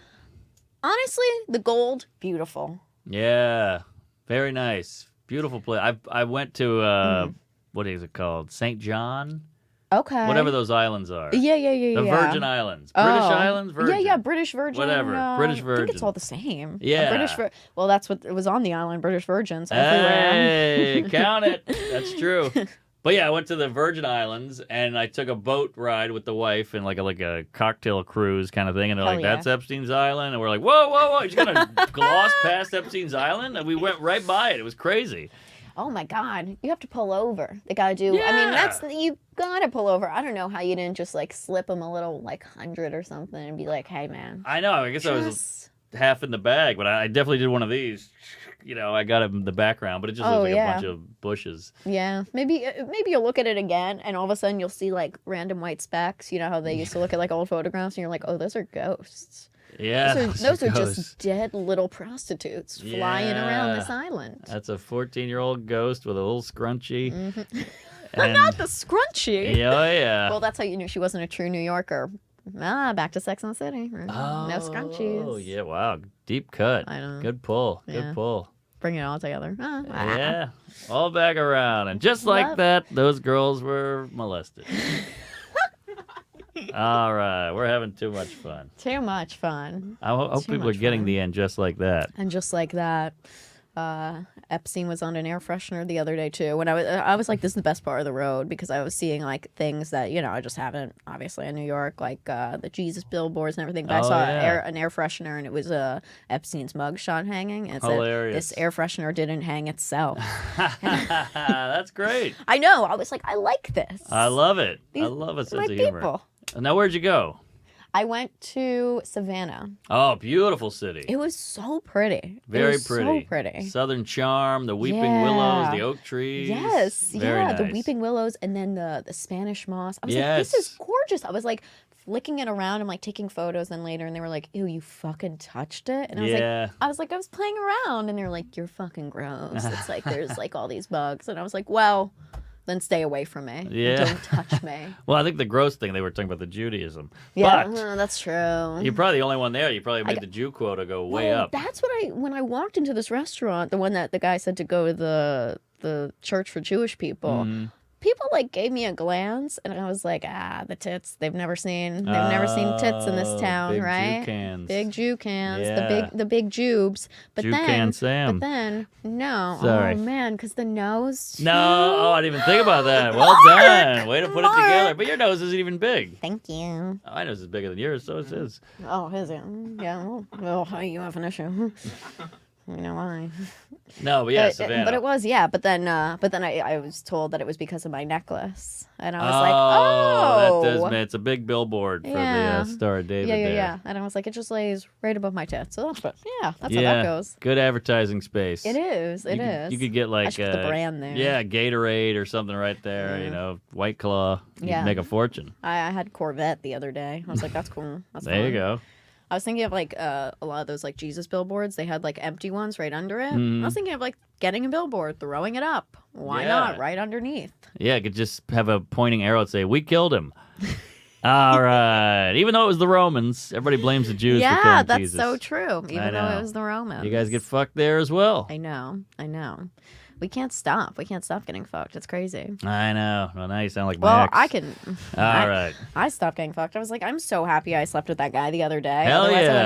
Honestly, the gold, beautiful. Yeah, very nice, beautiful place. I went to what is it called? St. John. Okay. Whatever those islands are. Yeah. The Virgin Islands. British Islands? Virgin? Yeah, British Virgin. Whatever. British Virgin. I think it's all the same. Yeah. Well, that's what it was on the island, British Virgins everywhere. Hey, count it. That's true. But yeah, I went to the Virgin Islands, and I took a boat ride with the wife and like a cocktail cruise kind of thing. And they're Hell like, yeah. that's Epstein's Island. And we're like, whoa. You're just going to gloss past Epstein's Island? And we went right by it. It was crazy. Oh my God, you have to pull over. They gotta do. Yeah. I mean, you gotta pull over. I don't know how you didn't just like slip them a little like 100 or something and be like, hey man. I know. I guess I was half in the bag, but I definitely did one of these. I got it in the background, but it just looks like a bunch of bushes. Yeah, maybe you'll look at it again, and all of a sudden you'll see like random white specks. You know how they used to look at like old photographs, and you're like, oh, those are ghosts. Yeah, Those are just dead little prostitutes flying around this island. That's a 14-year-old ghost with a little scrunchie. Mm-hmm. And, Not the scrunchie. yeah. Well, that's how you knew she wasn't a true New Yorker. Back to Sex and the City. No scrunchies. Oh, yeah, wow. Deep cut. I know. Good pull. Yeah. Good pull. Bring it all together. Yeah. All back around. And just like that, those girls were molested. All right. We're having too much fun. Too much fun. I hope Too people are much getting fun. the end just like that. And just like that, Epstein was on an air freshener the other day too. When I was like, this is the best part of the road because I was seeing like things that I just haven't obviously in New York, like the Jesus billboards and everything. But I saw an air freshener and it was Epstein's mugshot hanging. And it said, this air freshener didn't hang itself. That's great. I know. I was like, I like this. I love it. These I love a are sense my of humor. people. Now, where'd you go? I went to Savannah. Oh, beautiful city. It was so pretty. Very it was pretty. So pretty. Southern charm, the weeping willows, the oak trees. Yes, Very nice. the weeping willows, and then the Spanish moss. I was like, this is gorgeous. I was like flicking it around and like taking photos. Then later, and they were like, ew, you fucking touched it. And I was like, I was playing around, and they were like, you're fucking gross. It's like there's like all these bugs, and I was like, well. Then stay away from me. Yeah. Don't touch me. Well, I think the gross thing, they were talking about the Judaism. Yeah, But that's true. you're probably the only one there. You probably made the Jew quota go way up. That's what when I walked into this restaurant, the one that the guy said to go to the church for Jewish people. People like gave me a glance, and I was like, the tits. They've never seen tits in this town, big right? Jewcans. Big Jewcans, Yeah. the big jubes. But Jewcan Sam. No. Sorry. Oh man, because the nose. No, I didn't even think about that. Well done. Way to put it together. But your nose isn't even big. Thank you. Oh, my nose is bigger than yours, so is his. Oh, is it? Yeah. Well, you have an issue. You know why? No, but yeah, Savannah. But it was, yeah. But then I was told that it was because of my necklace, and I was like, oh, that does mean it's a big billboard for the Star of David. Yeah. And I was like, it just lays right above my tits, so that's what. Yeah, that's how that goes. Good advertising space. It is. You could get like I should put the brand there. Yeah, Gatorade or something right there. White Claw. You could make a fortune. I had Corvette the other day. I was like, that's cool. That's there you fun. go. I was thinking of like a lot of those like Jesus billboards. They had like empty ones right under it. I was thinking of like getting a billboard, throwing it up. Why not? Right underneath. Yeah, it could just have a pointing arrow and say, "We killed him." All right. Even though it was the Romans, everybody blames the Jews for killing Jesus. Yeah, that's so true. Even though it was the Romans. You guys get fucked there as well. I know. We can't stop. We can't stop getting fucked. It's crazy. I know. Well, now you sound like Well, Max. I can. All right. I stopped getting fucked. I was like, I'm so happy I slept with that guy the other day. Hell Otherwise, yeah. I would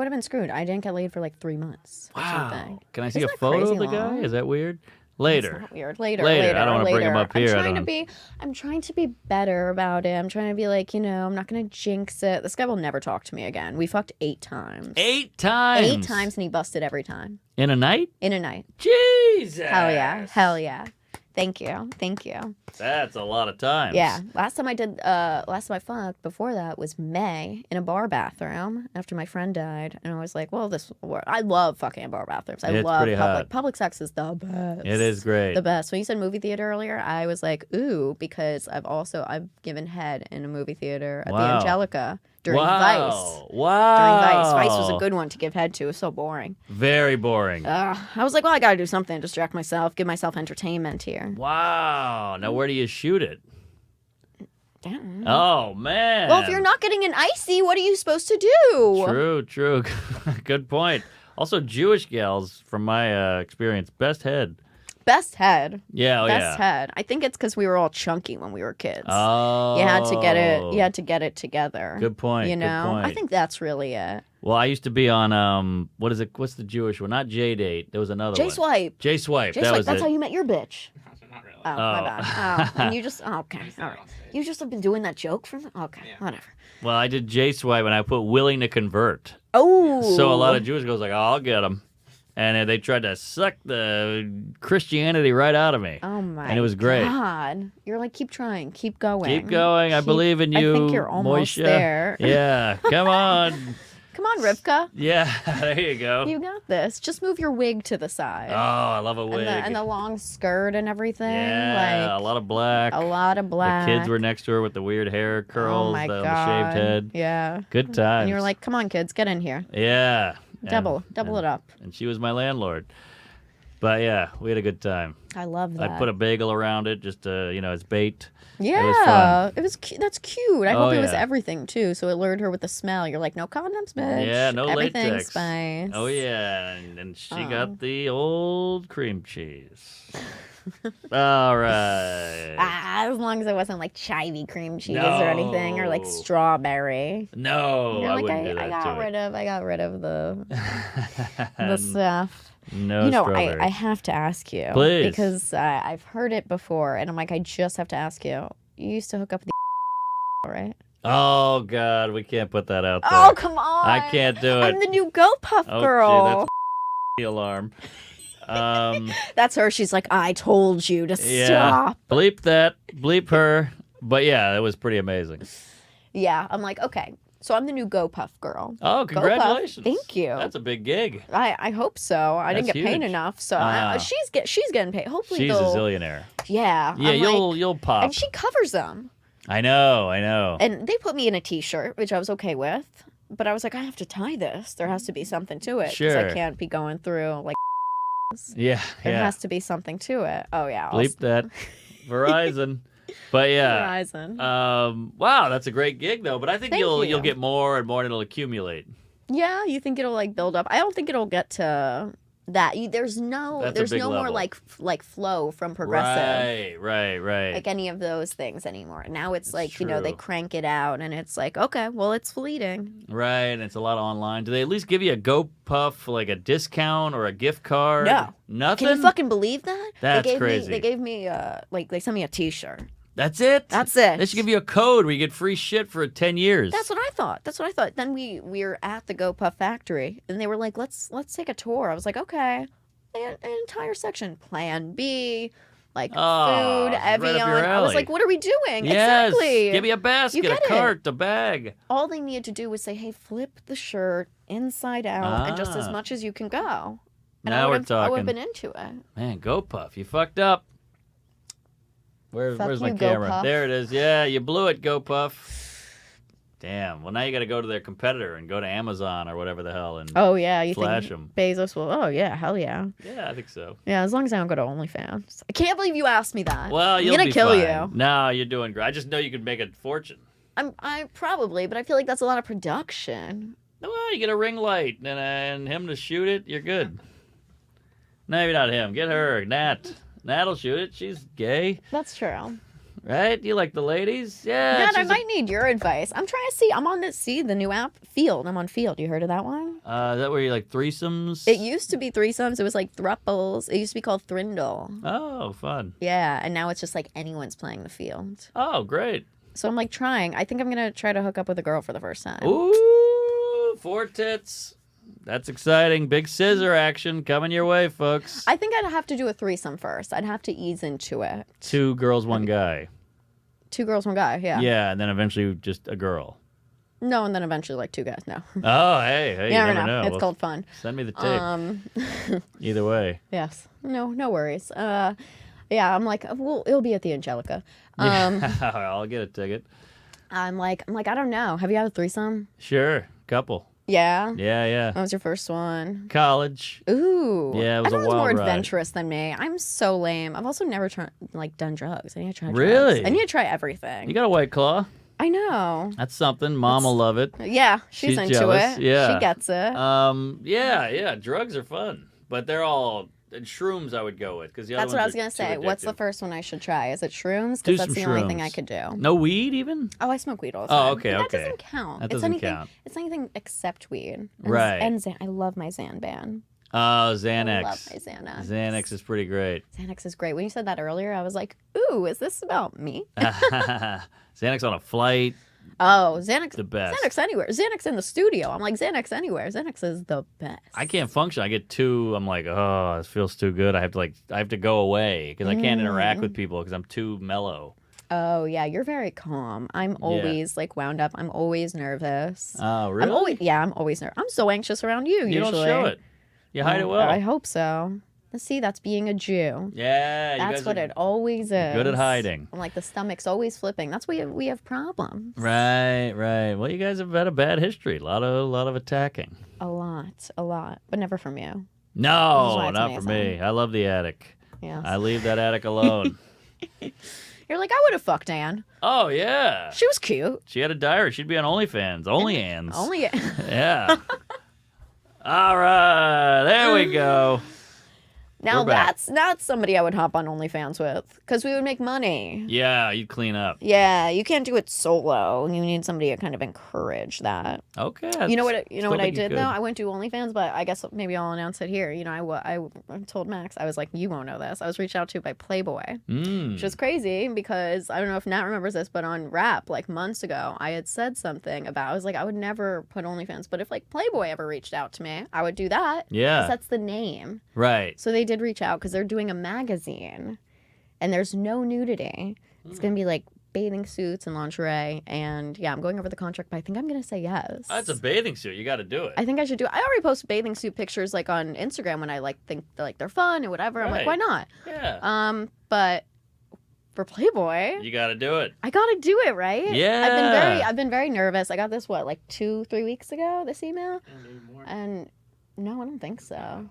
have been screwed. I didn't get laid for like 3 months. Or Wow. something. Can I see Isn't a that photo of crazy the guy? long? Is that weird? It's Later. not weird. Later. I don't want to bring him up here. I'm trying to be better about it. I'm trying to be like, I'm not going to jinx it. This guy will never talk to me again. We fucked 8 times. 8 times? 8 times, and he busted every time. In a night? In a night. Jesus. Hell yeah. Thank you. That's a lot of times. Yeah. Last time I fucked before that was May in a bar bathroom after my friend died. And I was like, well, I love fucking in bar bathrooms. I It's love pretty hot. public sex is the best. It is great. The best. When you said movie theater earlier, I was like, ooh, because I've given head in a movie theater at the Wow. Angelica during Wow. Vice. Wow. During Vice. Vice was a good one to give head to. It was so boring. Very boring. I was like, well, I got to do something, distract myself, give myself entertainment here. Wow. Now, where do you shoot it? Damn. Oh, man. Well, if you're not getting an icy, what are you supposed to do? True. Good point. Also, Jewish gals, from my experience, best head. Best head. Yeah, Best head. I think it's because we were all chunky when we were kids. Oh. You had to get it. You had to get it together. Good point. You know. Good point. I think that's really it. Well, I used to be on what is it? What's the Jewish one? Not J-Date. There was another one. J-Swipe. J-Swipe. J-Swipe. That was That's it. how you met your bitch. Not really. Oh, my bad. Oh, and you just okay. I said All it right. on stage. You just have been doing that joke from okay. Yeah. Whatever. Well, I did J-Swipe and I put willing to convert. Oh. So a lot of Jewish girls like, oh, I'll get them. And they tried to suck the Christianity right out of me. Oh my. And it was great. God, you're like, keep trying, keep going. Keep going. I believe in you, I think you're almost Moishe. there. Yeah, come on. Come on, Rivka. Yeah, there you go. You got this. Just move your wig to the side. Oh, I love a wig. And the long skirt and everything. yeah, like a lot of black. a lot of black. The kids were next to her with the weird hair curls, Oh my the God. shaved head. Yeah. Good times. And you were like, come on, kids, get in here. yeah. Double and, it up. And she was my landlord. But yeah, we had a good time. I love that. I put a bagel around it just to, as bait. Yeah, It was fun. That's cute. I Oh, hope it was yeah. everything too, so it lured her with the smell. You're like, no condoms, bitch. Yeah, no Everything's latex. spice. Oh yeah, and she Oh. got the old cream cheese. All right. As long as it wasn't like chivy cream cheese or anything, or like No. strawberry. No, You're I like, wouldn't do that I got to rid of the it. stuff. No strawberry. I have to ask you. Please. Because I've heard it before, and I'm like, I just have to ask you. You used to hook up with the right? Oh God, we can't put that out there. Oh, come on. I can't do it. I'm the new Go Puff Oh, girl. gee, that's the alarm. That's her. She's like, I told you to Yeah. stop. Bleep that. Bleep her. But yeah, it was pretty amazing. Yeah, I'm like, okay. So I'm the new Go Puff girl. Oh, Go Puff. congratulations! Thank you. That's a big gig. I hope so. I didn't That's get paid huge. enough, so Ah. she's getting paid. Hopefully, She's a they'll. zillionaire. Yeah. Yeah, I'm you'll like, pop. and she covers them. I know. And they put me in a T-shirt, which I was okay with. But I was like, I have to tie this. There has to be something to it. Sure. I can't be going through like. Yeah, There yeah. has to be something to it. Oh yeah. I'll Bleep that. Verizon. But yeah. Verizon. Wow, that's a great gig though. But I think Thank you'll you. get more and more, and it'll accumulate. Yeah, you think it'll like build up? I don't think it'll get to that. There's no That's a big more level. like flow from progressive. Right. Like any of those things anymore. Now it's That's like, they true. crank it out and it's like, okay, well, it's fleeting. Right, and it's a lot online. Do they at least give you a GoPuff, like a discount or a gift card? No. Nothing? Can you fucking believe that? That's crazy. They gave me they sent me a T-shirt. That's it? That's it. They should give you a code where you get free shit for 10 years. That's what I thought. Then we were at the Go Puff factory and they were like, let's take a tour. I was like, okay. They had an entire section, Plan B, like Oh, food, right up your Evian. I was alley. like, what are we doing? Yes. Exactly. Give me a basket, You a get it. cart, a bag. All they needed to do was say, hey, flip the shirt inside out and just as Ah. much as you can go. And Now I we're would have talking. been into it. Man, GoPuff, you fucked up. Fuck Where's my you, camera? GoPuff. There it is. Yeah, you blew it, GoPuff. Damn. Well, now you got to go to their competitor and go to Amazon or whatever the hell and Oh, yeah. You flash think 'em. Bezos will? Oh, yeah. Hell yeah. Yeah, I think so. Yeah, as long as I don't go to OnlyFans. I can't believe you asked me that. Well, you'll I'm gonna be kill fine. you. No, you're doing great. I just know you could make a fortune. I probably, but I feel like that's a lot of production. Well, you get a ring light and him to shoot it, you're good. No, maybe not him. Get her, Nat. Nat'll shoot it. She's gay, That's true. right? You like the ladies? Yeah. Dad, I she's might need your advice. I'm trying to see. I'm on the new app, Field. I'm on Field. You heard of that one? Is that where you like threesomes? It used to be threesomes. It was like thruples. It used to be called Thrindle. Oh, fun. Yeah, and now it's just like anyone's playing the field. Oh, great. So I'm like trying. I think I'm gonna try to hook up with a girl for the first time. Ooh, 4 tits. That's exciting. Big scissor action coming your way, folks. I think I'd have to do a threesome first. I'd have to ease into it. 2 girls, 1 guy. 2 girls, 1 guy. Yeah. Yeah, and then eventually just a girl. No, and then eventually like 2 guys. No. Oh, hey, You you never know. It's Well, called fun. Send me the tape. Either way. Yes. No worries. Yeah, I'm like, well, it'll be at the Angelica. I'll get a ticket. I'm like, I don't know. Have you had a threesome? Sure, couple. Yeah. Yeah. What was your first one? College. Ooh. Yeah, it was a Everyone's wild more ride. adventurous than me. I'm so lame. I've also never done drugs. I need to try drugs. Really? I need to try everything. You got a White Claw. I know. That's something. Mom will love it. Yeah, she's into jealous. it. Yeah. She gets it. Yeah. Drugs are fun, but they're all and shrooms. I would go with because the That's other what I ones was are going to too say. What's the addictive. first one I should try? Is it shrooms? Do Because that's some the only thing I shrooms. could do. No weed even. Oh, I smoke weed all the Oh, time. okay, But okay. That doesn't count. That It's doesn't anything, count. It's anything except weed. And, Right. And I love my Xanban. Oh, Xanax. I love my Xanax. Xanax is pretty great. Xanax is great. When you said that earlier, I was like, ooh, is this about me? Xanax on a flight. Oh, Xanax. The best. Xanax anywhere. Xanax in the studio. I'm like, Xanax anywhere. Xanax is the best. I can't function. I get too. I'm like, oh, this feels too good. I have to go away because I can't interact with people because I'm too mellow. Oh, yeah. You're very calm. I'm always like wound up. I'm always nervous. Oh, really? I'm always nervous. I'm so anxious around you, You usually. don't show it. You hide it well. I hope so. See, that's being a Jew. Yeah, you That's guys what are it always is. good at hiding. I'm like, the stomach's always flipping. That's why we have problems. Right. Well, you guys have had a bad history. A lot of attacking. A lot. But never from you. No, why it's not for me. amazing. I love the attic. Yes. I leave that attic alone. You're like, I would have fucked Anne. Oh yeah, She was cute. she had a diary. She'd be on OnlyFans. Only Anne's. Only. Yeah. All right, there we go. Now We're back. that's somebody I would hop on OnlyFans with because we would make money. Yeah, you'd clean up. Yeah, you can't do it solo. You need somebody to kind of encourage that. Okay. You know what I did good. though? I went to OnlyFans, but I guess maybe I'll announce it here. You know, I told Max, I was like, you won't know this. I was reached out to by Playboy, which is crazy because I don't know if Nat remembers this, but on Rap like months ago, I had said something about I was like, I would never put OnlyFans, but if like Playboy ever reached out to me, I would do that. Yeah. 'Cause that's the name. Right. So they did reach out because they're doing a magazine, and there's no nudity. It's gonna be like bathing suits and lingerie, and yeah, I'm going over the contract, but I think I'm gonna say yes. That's a bathing suit. You got to do it. I think I should do it. I already post bathing suit pictures like on Instagram when I like think they're fun and whatever. I'm like, Right. why not? Yeah. But for Playboy, You got to do it. I gotta do it, right? Yeah. I've been very nervous. I got this like 2-3 weeks ago, this email. And no, I don't think so.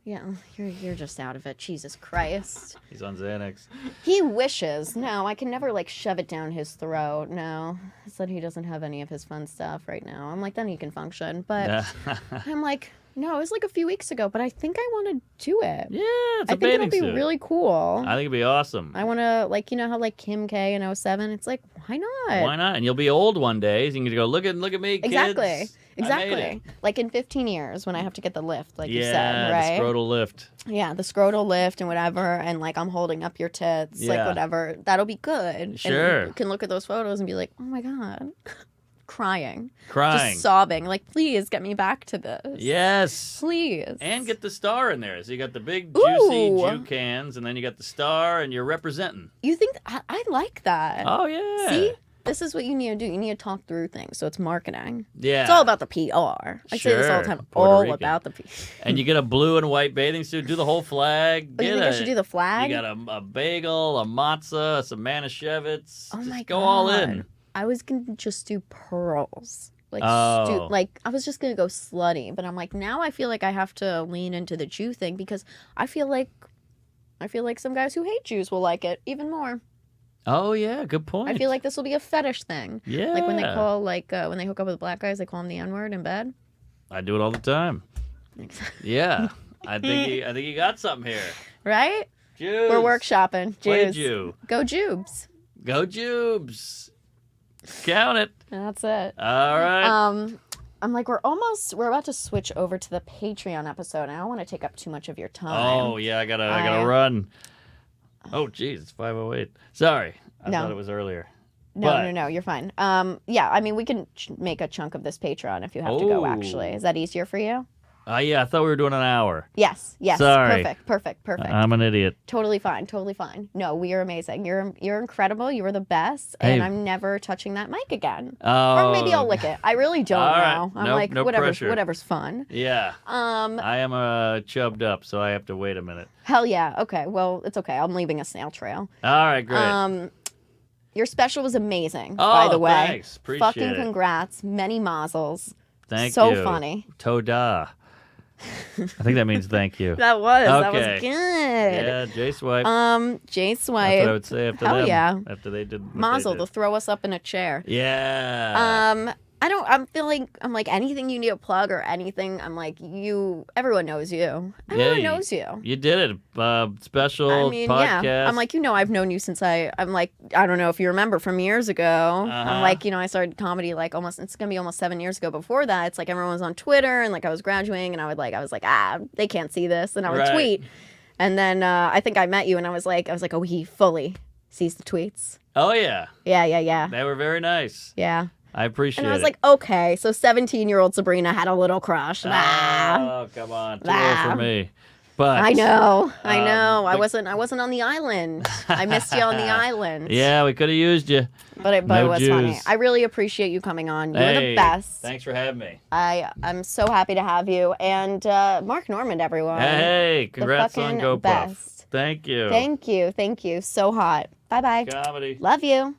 Yeah, you're just out of it. Jesus Christ. He's on Xanax. He wishes. No, I can never like shove it down his throat. No. He said he doesn't have any of his fun stuff right now. I'm like, then he can function. But I'm like, no, it was like a few weeks ago, but I think I want to do it. Yeah, it's a I think bathing it'll be suit. really cool. I think it'd be awesome. I want to, like, you know how like Kim K in 07? It's like, why not? Why not? And you'll be old one day, so you can go look at me, kids. Exactly. I made Exactly. it. Like in 15 years when I have to get the lift, like you Yeah, said, right? the scrotal lift. Yeah, the scrotal lift and whatever, and like I'm holding up your tits, like Yeah. whatever. That'll be good. Sure. And you can look at those photos and be like, oh my God. Crying. Crying. Just sobbing. Like, please get me back to this. Yes. Please. And get the star in there. So you got the big juicy Ooh. Jewcans, and then you got the star, and you're representing. You think, I like that. Oh, yeah. See? This is what you need to do. You need to talk through things. So it's marketing. Yeah. It's all about the PR. I say this all the Sure. time. Puerto All Rican. about the PR. And you get a blue and white bathing suit, do the whole flag. Oh, you think I should do the flag? You got a bagel, a matzah, some Manischewitz. Oh Just my go God. all in. I was going to just do pearls. Like, Oh. I was just going to go slutty. But I'm like, now I feel like I have to lean into the Jew thing because I feel like some guys who hate Jews will like it even more. Oh, yeah. Good point. I feel like this will be a fetish thing. Yeah. Like when they call, when they hook up with black guys, they call them the N-word in bed. I do it all the time. Yeah. I think you got something here. Right? Jews. We're workshopping. Play Jews. Jew. Go Jubes. Go Jubes. Count it. That's it. All right. I'm like, we're about to switch over to the Patreon episode, and I don't want to take up too much of your time. Oh, yeah. I gotta run. Oh, geez. It's 5:08. Sorry. I No. thought it was earlier. No, you're fine. Yeah, I mean, we can make a chunk of this Patreon if you have to go, Oh. actually. Is that easier for you? Yeah, I thought we were doing an hour. Yes. Sorry. Perfect. I'm an idiot. Totally fine. No, we are amazing. You're incredible. You are the best, Hey. and I'm never touching that mic again. Oh. Or maybe I'll lick it. I really don't All right. know. I'm Nope, like no pressure. whatever's fun. Yeah. I am chubbed up, so I have to wait a minute. Hell yeah. Okay. Well, it's okay. I'm leaving a snail trail. All right, great. Your special was amazing, Oh, by the way. thanks. Appreciate Fucking it. congrats. Many mazzles. Thank you. So funny. Toda. I think that means thank you. That was Okay. good. Yeah, J Swipe. J That's what I Swipe. would say after Hell them. yeah. After they did. what they Mazel did. to throw us up in a chair. Yeah. I'm feeling anything you need to plug or anything. I'm like, everyone knows you. Everyone knows you. You did it. Special I mean, podcast. yeah. I'm like, I've known you since I'm like, I don't know if you remember from years ago. I'm like, I started comedy like it's going to be almost 7 years ago. Before that, it's like everyone was on Twitter and like I was graduating and I was like, they can't see this. And I would Right. tweet. And then I think I met you and I was like, oh, he fully sees the tweets. Oh, yeah. Yeah. They were very nice. Yeah. I appreciate it. And I was like, okay, so 17-year-old Sabrina had a little crush. Oh, come on. Too old for me. But I know. the- I wasn't on the island. I missed you on the island. Yeah, we could have used you. But it No was funny. Jews. I really appreciate you coming on. You're Hey, the best. Thanks for having me. I'm so happy to have you. And Mark Normand, everyone. Hey, congrats on fucking Go Puff. best. Thank you. Thank you. So hot. Bye-bye. Comedy. Love you.